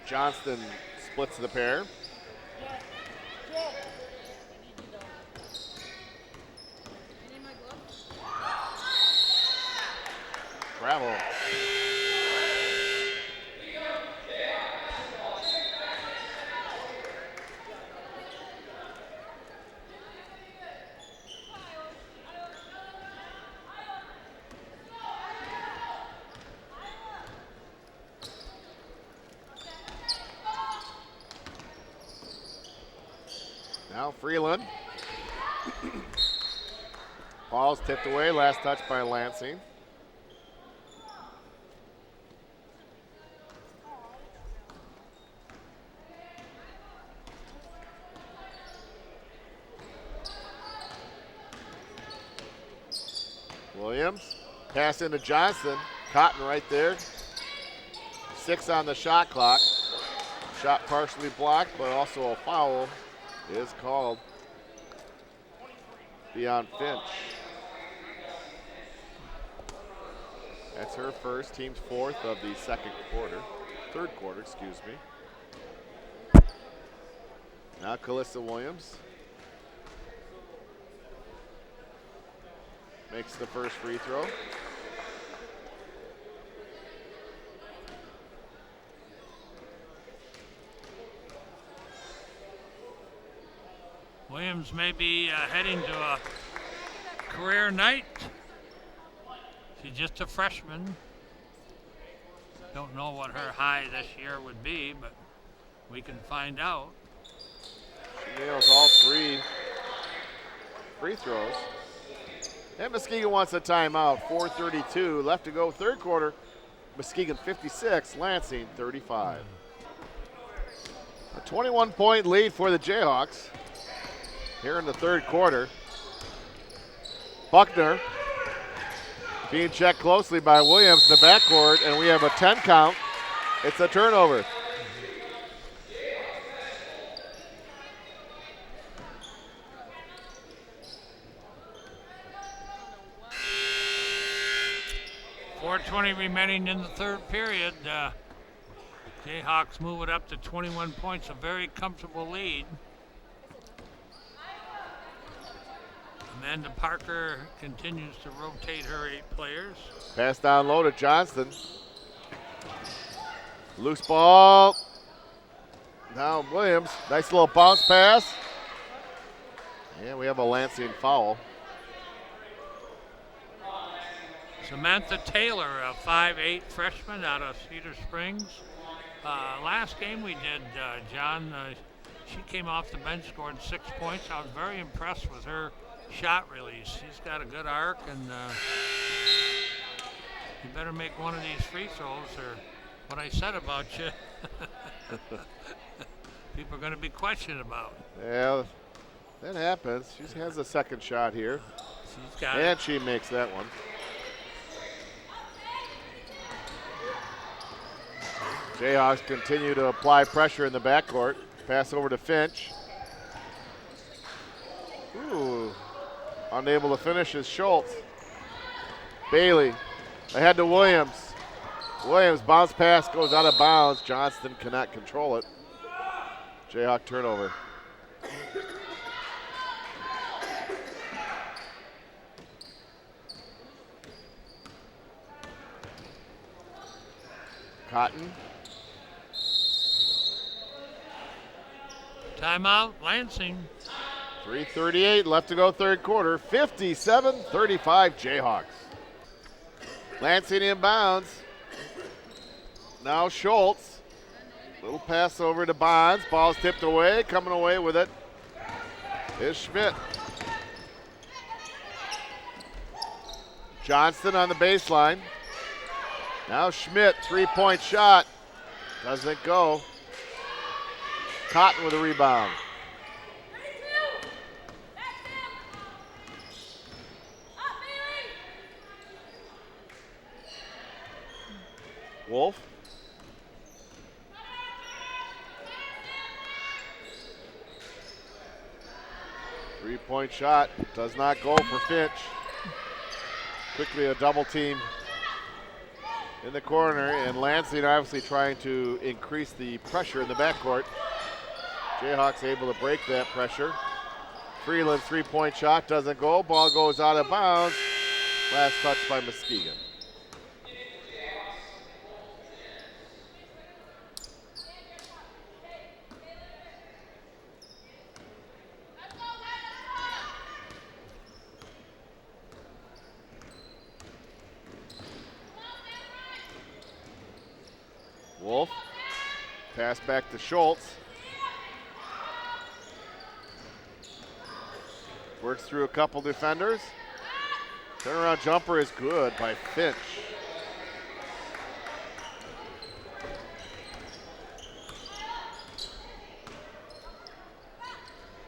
Johnston splits the pair. Travel. Now Freeland. Ball's tipped away. Last touch by Lansing. Williams. Pass into Johnson. Cotton right there. 6 on the shot clock. Shot partially blocked, but also a foul is called beyond Finch. That's her first, team's fourth of the third quarter, excuse me. Now Calissa Williams makes the first free throw. Williams may be heading to a career night. She's just a freshman. Don't know what her high this year would be, but we can find out. She nails all 3 free throws. And Muskegon wants a timeout. 4:32 left to go, third quarter. Muskegon 56, Lansing 35. A 21-point lead for the Jayhawks here in the third quarter. Buckner being checked closely by Williams in the backcourt, and we have a 10 count. It's a turnover. .420 remaining in the third period. Jayhawks move it up to 21 points, a very comfortable lead. Amanda Parker continues to rotate her 8 players. Pass down low to Johnston. Loose ball. Now Williams, nice little bounce pass. And we have a Lansing foul. Samantha Taylor, a 5'8" freshman out of Cedar Springs. Last game we did, John, she came off the bench, scored 6 points. I was very impressed with her shot release. She's got a good arc, and you better make one of these free throws, or what I said about you, people are going to be questioned about. Yeah, that happens. She has a second shot here. She's got and it. She makes that one. Jayhawks continue to apply pressure in the backcourt. Pass over to Finch. Ooh, unable to finish is Schultz. Bailey ahead to Williams. Williams bounce pass goes out of bounds. Johnston cannot control it. Jayhawk turnover. Cotton. Timeout, Lansing. 3:38 left to go third quarter. 57-35 Jayhawks. Lansing inbounds. Now Schultz. Little pass over to Bonds. Ball's tipped away. Coming away with it is Schmidt. Johnston on the baseline. Now Schmidt, 3-point shot. Doesn't go. Cotton with a rebound. Wolf. Three-point shot does not go for Finch. Quickly a double team in the corner, and Lansing obviously trying to increase the pressure in the backcourt. Jayhawks able to break that pressure. Freeland 3-point shot doesn't go. Ball goes out of bounds. Last touch by Muskegon. Wolf, pass back to Schultz. Works through a couple defenders. Turnaround jumper is good by Finch.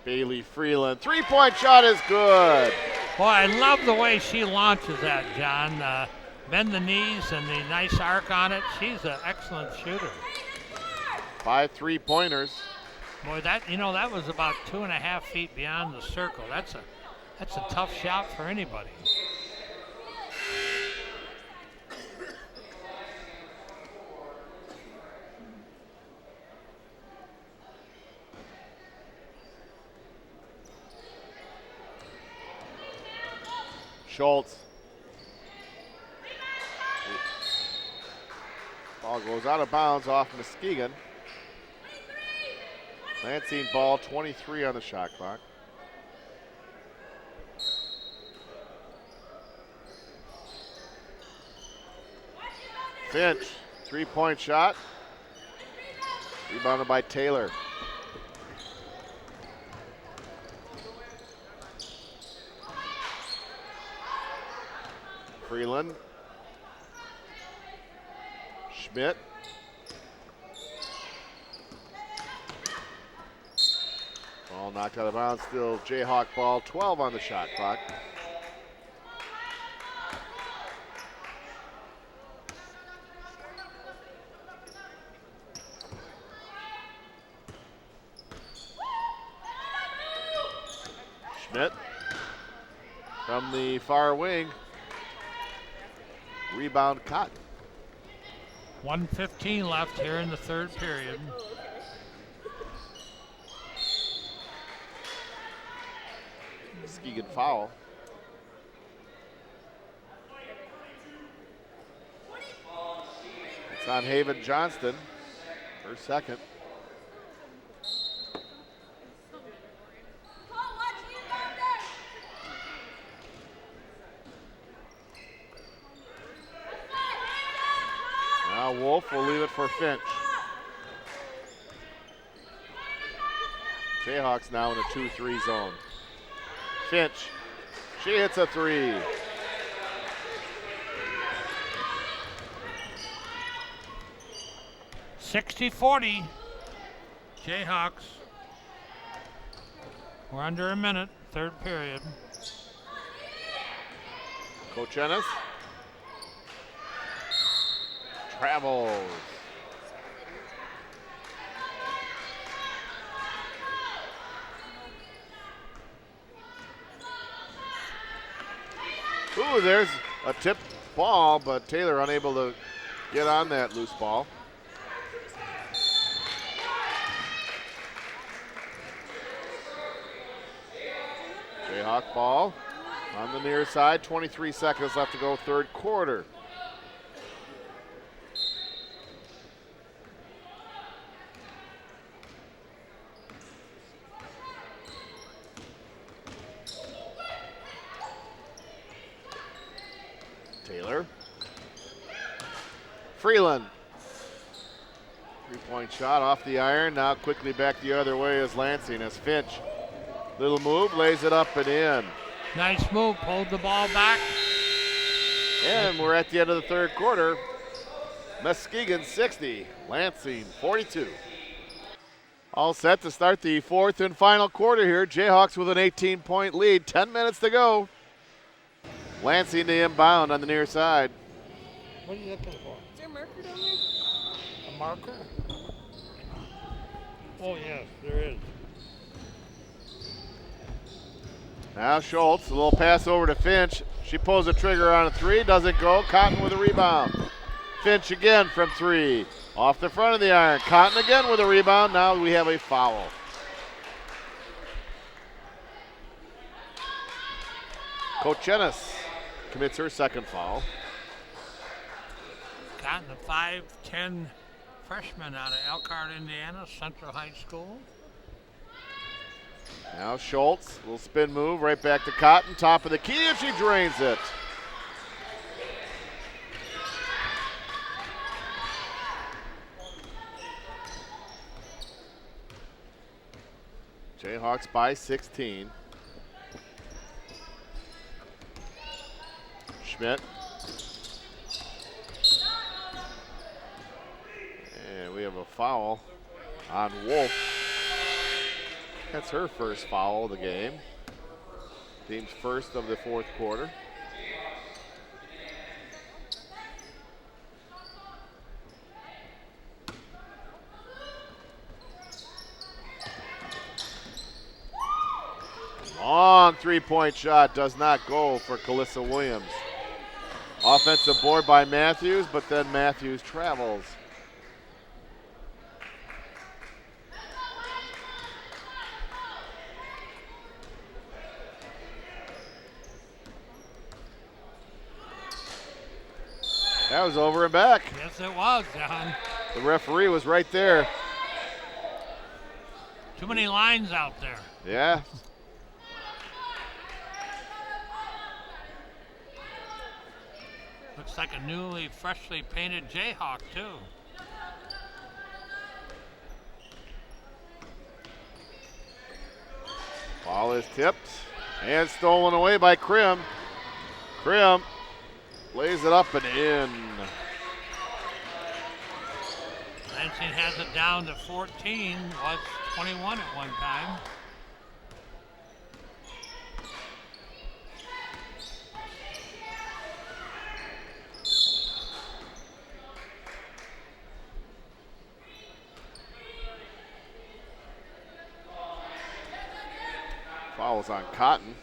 Bailey Freeland, 3-point shot is good. Boy, I love the way she launches that, John. Bend the knees and the nice arc on it. She's an excellent shooter. 5 3-pointers. Boy, that was about 2.5 feet beyond the circle. That's a tough shot for anybody. Schultz. Ball goes out of bounds off Muskegon. Lansing ball, 23 on the shot clock. Finch, 3-point shot. Rebounded by Taylor. Freeland. Schmidt. Ball knocked out of bounds, still Jayhawk ball, 12 on the shot clock. Schmidt from the far wing. Rebound Cotton. 1:15 left here in the third period. Muskegon foul. It's on Haven Johnston, her second. Now Wolf will leave it for Finch. Jayhawks now in a 2-3 zone. Finch, she hits a three. $60-40. Jayhawks. We're under a minute, third period. Coach Ennis travels. Ooh, there's a tipped ball, but Taylor unable to get on that loose ball. Jayhawk ball on the near side. 23 seconds left to go, third quarter. Taylor. Freeland. 3-point shot off the iron. Now quickly back the other way as Lansing as Finch. Little move, lays it up and in. Nice move, pulled the ball back. And we're at the end of the third quarter. Muskegon 60, Lansing 42. All set to start the fourth and final quarter here. Jayhawks with an 18-point lead, 10 minutes to go. Lansing to inbound on the near side. What are you looking for? Is there a marker down there? A marker? Oh, yes, there is. Now Schultz, a little pass over to Finch. She pulls the trigger on a three, doesn't go. Cotton with a rebound. Finch again from 3. Off the front of the iron. Cotton again with a rebound. Now we have a foul. Coach Ennis commits her second foul. Cotton, a 5'10" freshman out of Elkhart, Indiana, Central High School. Now Schultz, little spin move, right back to Cotton, top of the key, and she drains it. Jayhawks by 16. Schmidt. And we have a foul on Wolf. That's her first foul of the game. Team's first of the fourth quarter. Long three-point shot does not go for Calissa Williams. Offensive board by Matthews, but then Matthews travels. That was over and back. Yes, it was, John. The referee was right there. Too many lines out there. Yeah. Looks like a newly, freshly painted Jayhawk, too. Ball is tipped and stolen away by Krim. Krim lays it up and in. Lansing has it down to 14. Was 21 at one time. Fouls on Cotton.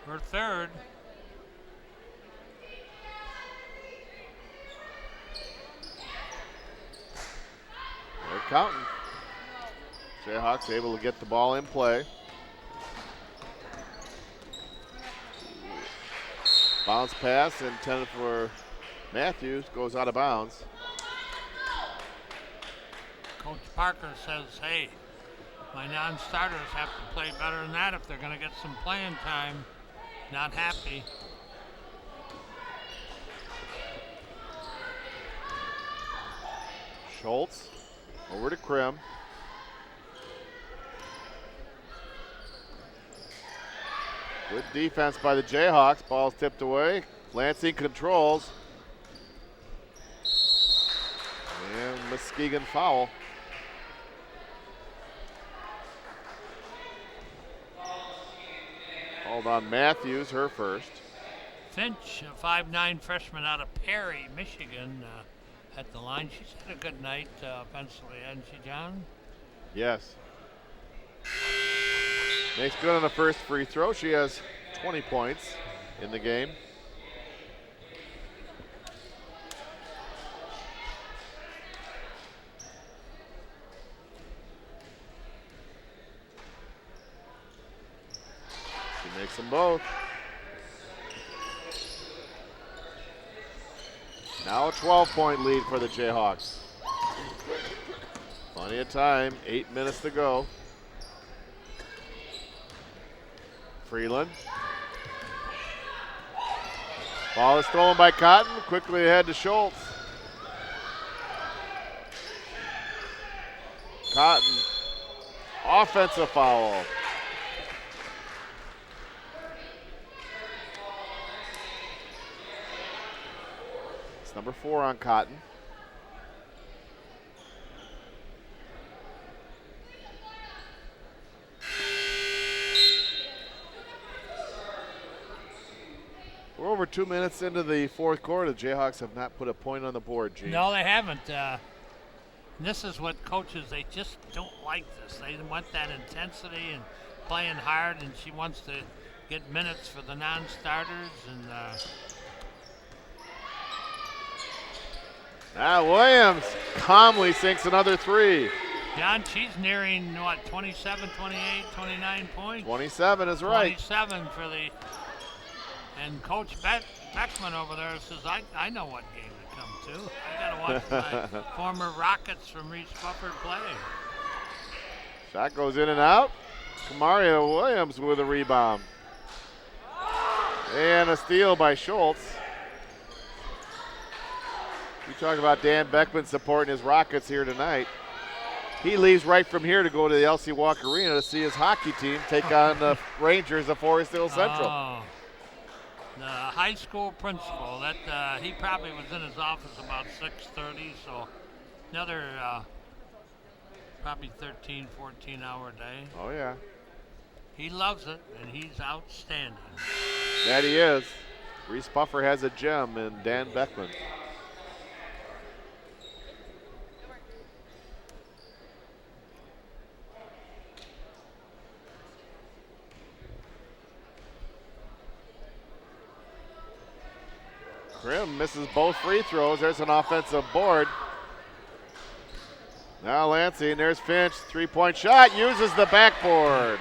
Her third. They're counting. Jayhawks able to get the ball in play. Bounce pass intended for Matthews, goes out of bounds. Coach Parker says, hey, my non-starters have to play better than that if they're going to get some playing time. Not happy. Schultz over to Krim. Good defense by the Jayhawks. Ball's tipped away. Lansing controls. And Muskegon foul. Called on Matthews, her first. Finch, a 5'9" freshman out of Perry, Michigan, at the line. She's had a good night offensively, hasn't she, John? Yes. Makes good on the first free throw. She has 20 points in the game. She makes them both. Now a 12-point lead for the Jayhawks. Plenty of time, 8 minutes to go. Freeland. Ball is stolen by Cotton, quickly ahead to Schultz. Cotton, offensive foul. It's number 4 on Cotton. We're over 2 minutes into the fourth quarter. The Jayhawks have not put a point on the board, Gene. No, they haven't. This is what coaches, they just don't like this. They want that intensity and playing hard, and she wants to get minutes for the non-starters. And Now Williams calmly sinks another three. John, she's nearing, what, 27, 28, 29 points? 27 is right. 27 for the, and Coach Beckman over there says, I know what game to come to. I got to watch my former Rockets from Reese Bufford play. Shot goes in and out. Kamaria Williams with a rebound. And a steal by Schultz. We talk about Dan Beckman supporting his Rockets here tonight. He leaves right from here to go to the LC Walk Arena to see his hockey team take on the Rangers of Forest Hill Central. Oh, the high school principal, that he probably was in his office about 6:30, so another probably 13, 14-hour day. Oh, yeah. He loves it, and he's outstanding. That he is. Reese Buffer has a gem in Dan Beckman. Grimm misses both free throws. There's an offensive board. Now Lansing, there's Finch, three-point shot, uses the backboard.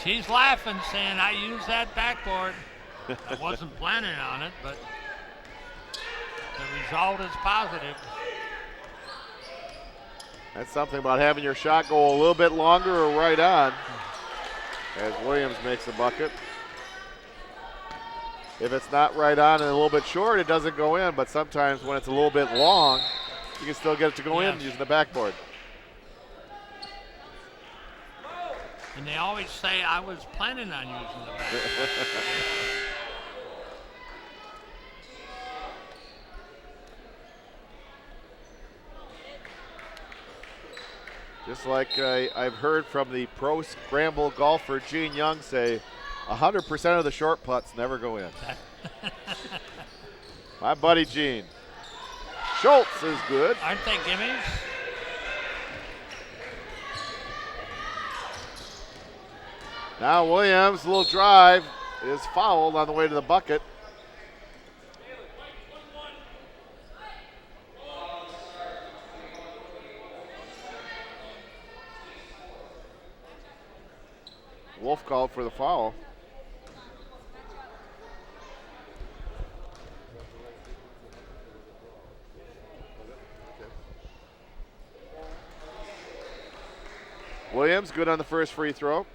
She's laughing, saying, I used that backboard. I wasn't planning on it, but the result is positive. That's something about having your shot go a little bit longer or right on, as Williams makes a bucket. If it's not right on and a little bit short, it doesn't go in, but sometimes when it's a little bit long, you can still get it to go in using the backboard. And they always say I was planning on using the backboard. Just like I've heard from the pro scramble golfer Gene Young say, 100% of the short putts never go in. My buddy Gene. Schultz is good. Aren't they gimmies? Now Williams, a little drive, is fouled on the way to the bucket. Wolf called for the foul. Williams, good on the first free throw.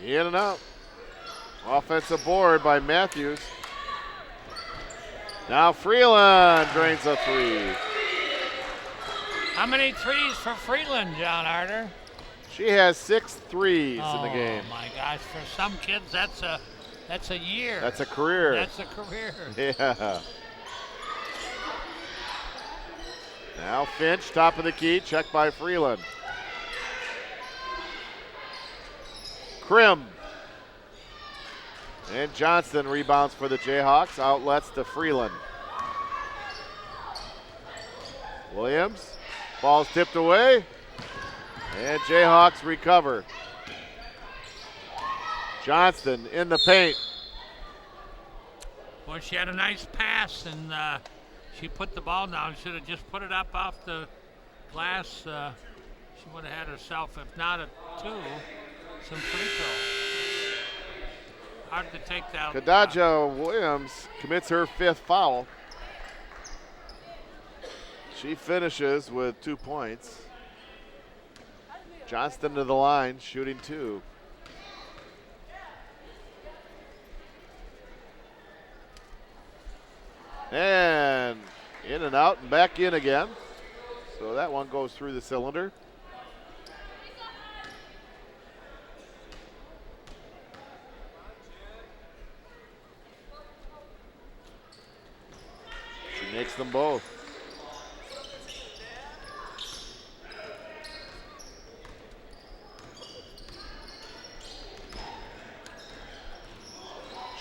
In and out. Offensive board by Matthews. Now Freeland drains a three. How many threes for Freeland, John Arter? She has 6 threes in the game. Oh my gosh, for some kids that's a year. That's a career. That's a career. Yeah. Now Finch, top of the key, checked by Freeland. Krim. And Johnston rebounds for the Jayhawks. Outlets to Freeland. Williams. Ball's tipped away. And Jayhawks recover. Johnston in the paint. Well, she had a nice pass, and she put the ball down. Should have just put it up off the glass. She would have had herself, if not a 2, some free throws. Hard to take that. Kadaja Williams commits her 5th foul. She finishes with 2 points. Johnston to the line, shooting 2. And in and out and back in again. So that one goes through the cylinder. She makes them both.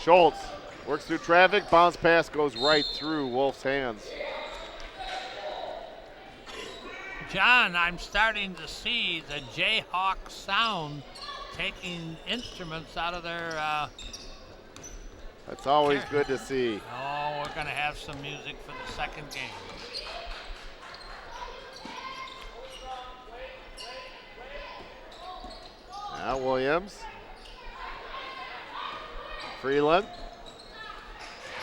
Schultz works through traffic, bounce pass goes right through Wolf's hands. John, I'm starting to see the Jayhawk sound taking instruments out of their. That's always good to see. Oh, we're going to have some music for the second game. Now Williams. Freeland.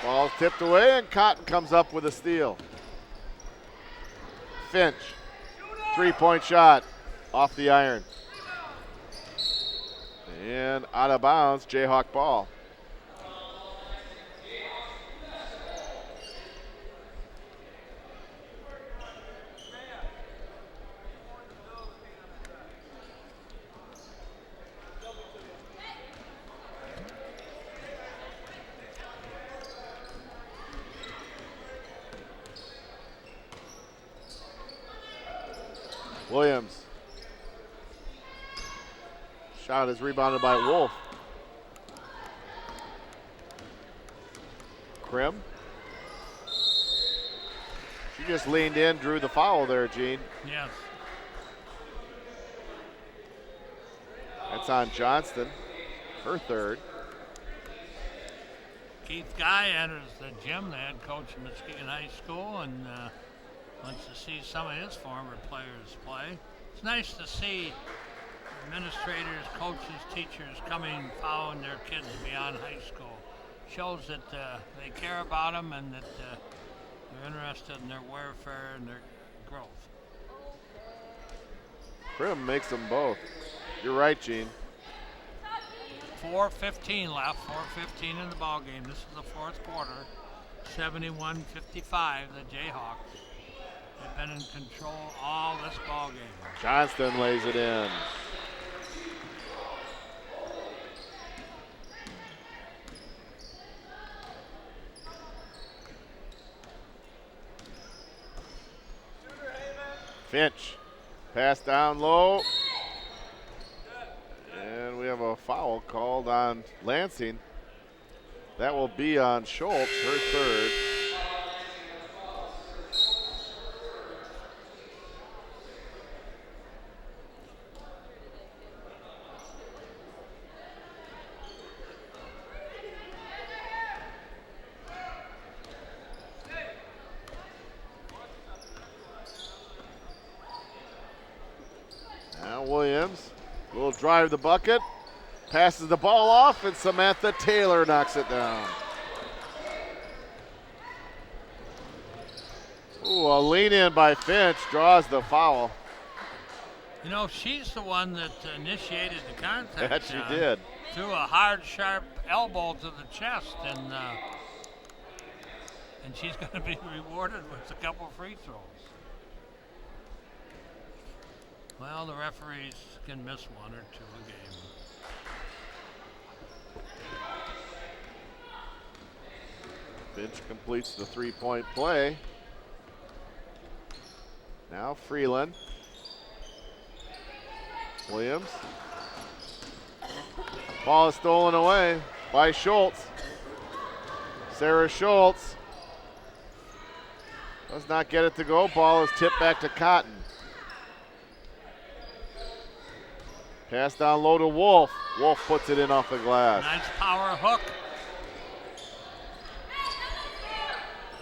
Ball tipped away, and Cotton comes up with a steal. Finch. 3-point shot off the iron. And out of bounds, Jayhawk ball. Williams. Shot is rebounded by Wolf. Krim. She just leaned in, drew the foul there, Gene. Yes. That's on Johnston, her third. Keith Guy enters the gym, the head coach of Muskegon High School, and wants to see some of his former players play. It's nice to see administrators, coaches, teachers coming, following their kids beyond high school. Shows that they care about them and that they're interested in their welfare and their growth. Krim makes them both. You're right, Gene. 4:15 left, 4:15 in the ball game. This is the fourth quarter. 71-55, the Jayhawks have been in control all this ball game. Johnston lays it in. Finch. Pass down low. And we have a foul called on Lansing. That will be on Schultz, her third. Now Williams will drive the bucket, passes the ball off, and Samantha Taylor knocks it down. Ooh, a lean in by Finch draws the foul. You know, she's the one that initiated the contact. That she did. Threw a hard, sharp elbow to the chest, and she's going to be rewarded with a couple free throws. Well, the referees can miss one or two a game. Finch completes the three-point play. Now Freeland. Williams. Ball is stolen away by Schultz. Sarah Schultz does not get it to go. Ball is tipped back to Cotton. Pass down low to Wolf. Wolf puts it in off the glass. Nice power hook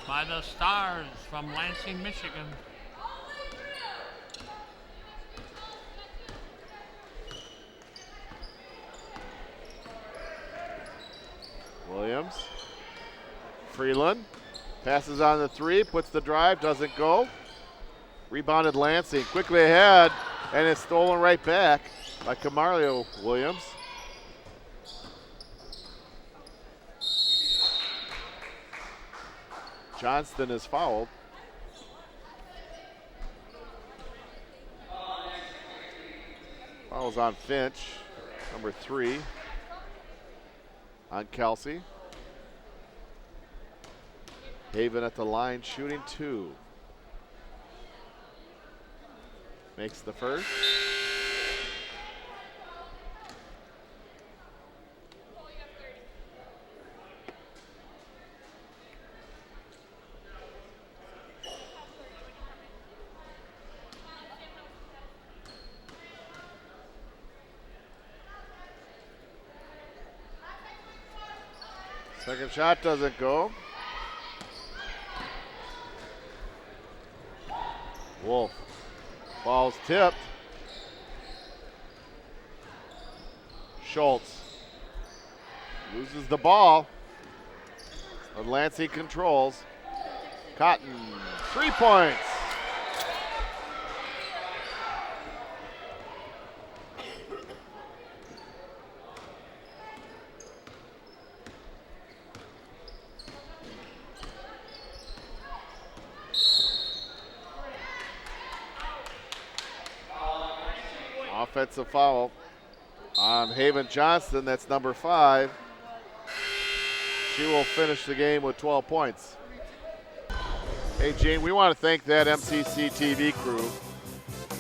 by the Stars from Lansing, Michigan. Williams. Freeland. Passes on the three, puts the drive, doesn't go. Rebounded Lansing. Quickly ahead, and it's stolen right back by Camarlio Williams. Johnston is fouled. Foul's on Finch, number 3. On Kelsey. Haven at the line shooting 2. Makes the first. Second shot doesn't go. Wolf. Ball's tipped. Schultz loses the ball. And Lansing controls. Cotton, 3 points. Offensive foul on Haven Johnston. That's number 5. She will finish the game with 12 points. Hey, Gene, we want to thank that MCC TV crew.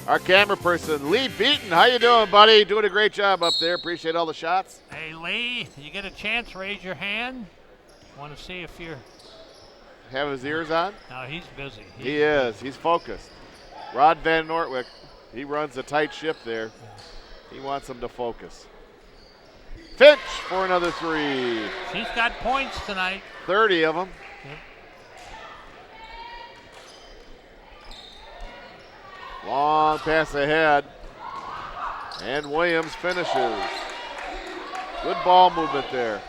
Our camera person, Lee Beaton. How you doing, buddy? Doing a great job up there. Appreciate all the shots. Hey, Lee, you get a chance, raise your hand. Want to see if you're... Have his ears on? No, he's busy. He is. He's focused. Rod Van Nortwick, he runs a tight ship there. He wants him to focus. Finch for another 3. She's got points tonight. 30 of them. Yep. Long pass ahead. And Williams finishes. Good ball movement there.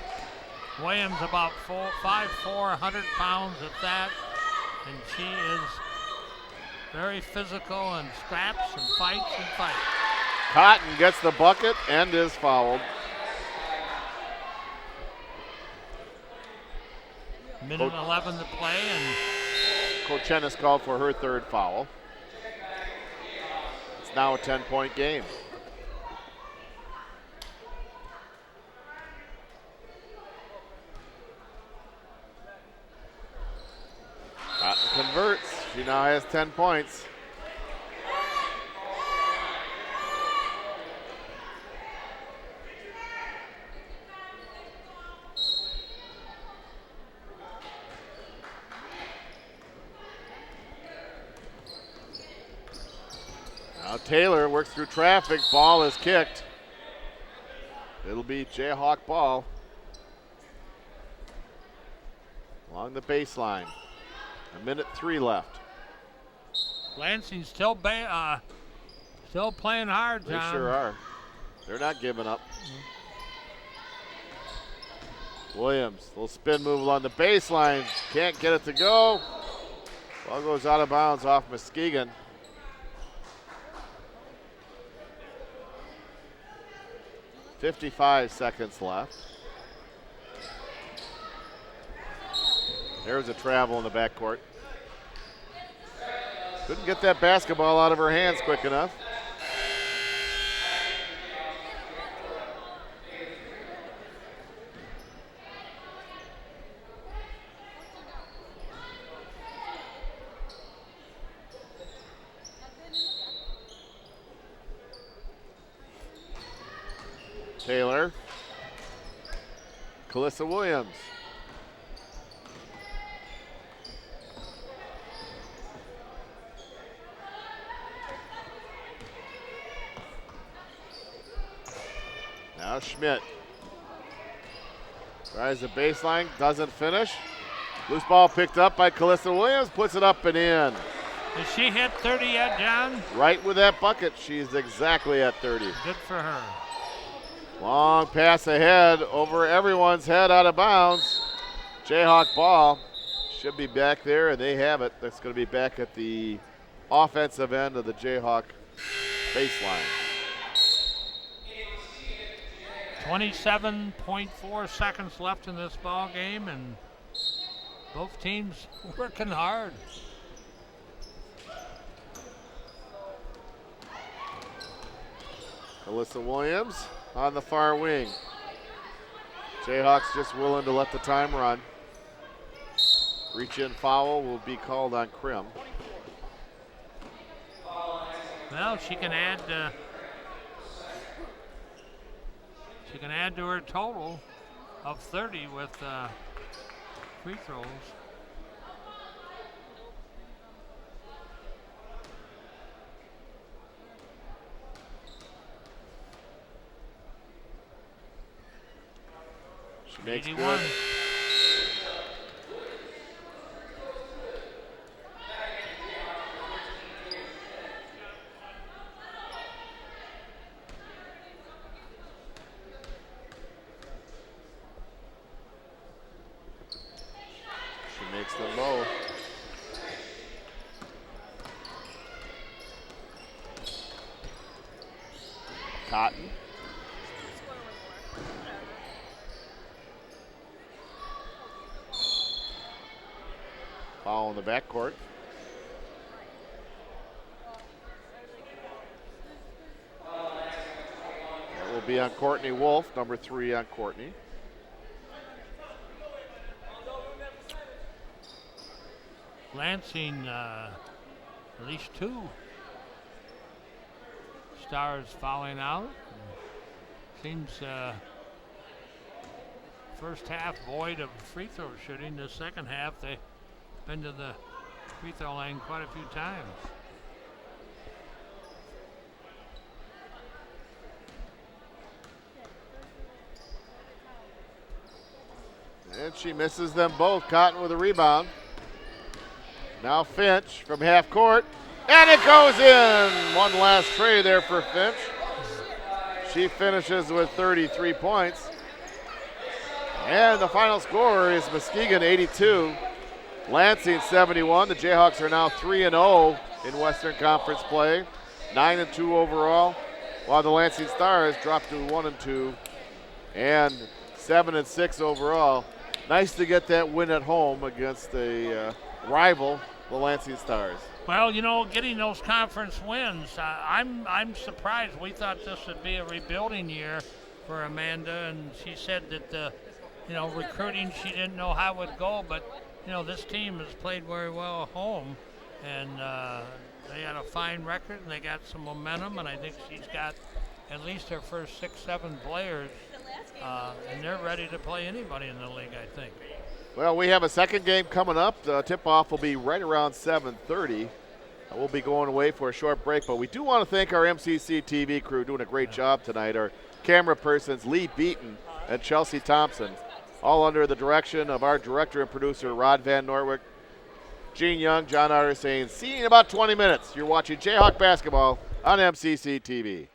Williams about 5'4", 100 pounds at that. And she is very physical and scraps and fights and fights. Cotton gets the bucket and is fouled. Minute 11 to play, and Coach Ennis called for her 3rd foul. It's now a 10-point game. Cotton converts. She now has 10 points. Now Taylor works through traffic. Ball is kicked. It'll be Jayhawk ball along the baseline. 1:03 left. Lansing's still playing hard, They John. sure are. They're not giving up. Williams, little spin move along the baseline. Can't get it to go. Ball goes out of bounds off Muskegon. .55 seconds left. There's a travel in the backcourt. Couldn't get that basketball out of her hands quick enough. Taylor. Calissa Williams. Now Schmidt. Tries the baseline, doesn't finish. Loose ball picked up by Calissa Williams, puts it up and in. Has she hit 30 yet, John? Right with that bucket, she's exactly at 30. Good for her. Long pass ahead, over everyone's head, out of bounds. Jayhawk ball should be back there, and they have it. That's going to be back at the offensive end of the Jayhawk baseline. 27.4 seconds left in this ball game, and both teams working hard. Calissa Williams on the far wing. Jayhawks just willing to let the time run. Reach in foul will be called on Krim. Well, she can add to her total of 30 with free throws. She makes 81. good. Cotton. Foul in the backcourt. That will be on Courtney Wolf, number 3 on Courtney. Lansing, at least 2 stars fouling out. Seems first half void of free throw shooting. The second half, they've been to the free throw line quite a few times. And she misses them both. Cotton with a rebound. Now Finch from half court. And it goes in. One last tray there for Finch. She finishes with 33 points. And the final score is Muskegon 82, Lansing 71. The Jayhawks are now 3-0 in Western Conference play, 9-2 overall, while the Lansing Stars dropped to 1-2 and 7-6 overall. Nice to get that win at home against a rival, the Lansing Stars. Well, you know, getting those conference wins, I'm surprised. We thought this would be a rebuilding year for Amanda, and she said that recruiting, she didn't know how it would go, but this team has played very well at home, and they had a fine record, and they got some momentum, and I think she's got at least her first 6-7 players, and they're ready to play anybody in the league, I think. Well, we have a second game coming up. The tip-off will be right around 7:30. We'll be going away for a short break, but we do want to thank our MCC TV crew doing a great job tonight. Our camera persons, Lee Beaton and Chelsea Thompson, all under the direction of our director and producer, Rod Van Norwick. Gene Young, John Otter saying, see you in about 20 minutes. You're watching Jayhawk basketball on MCC TV.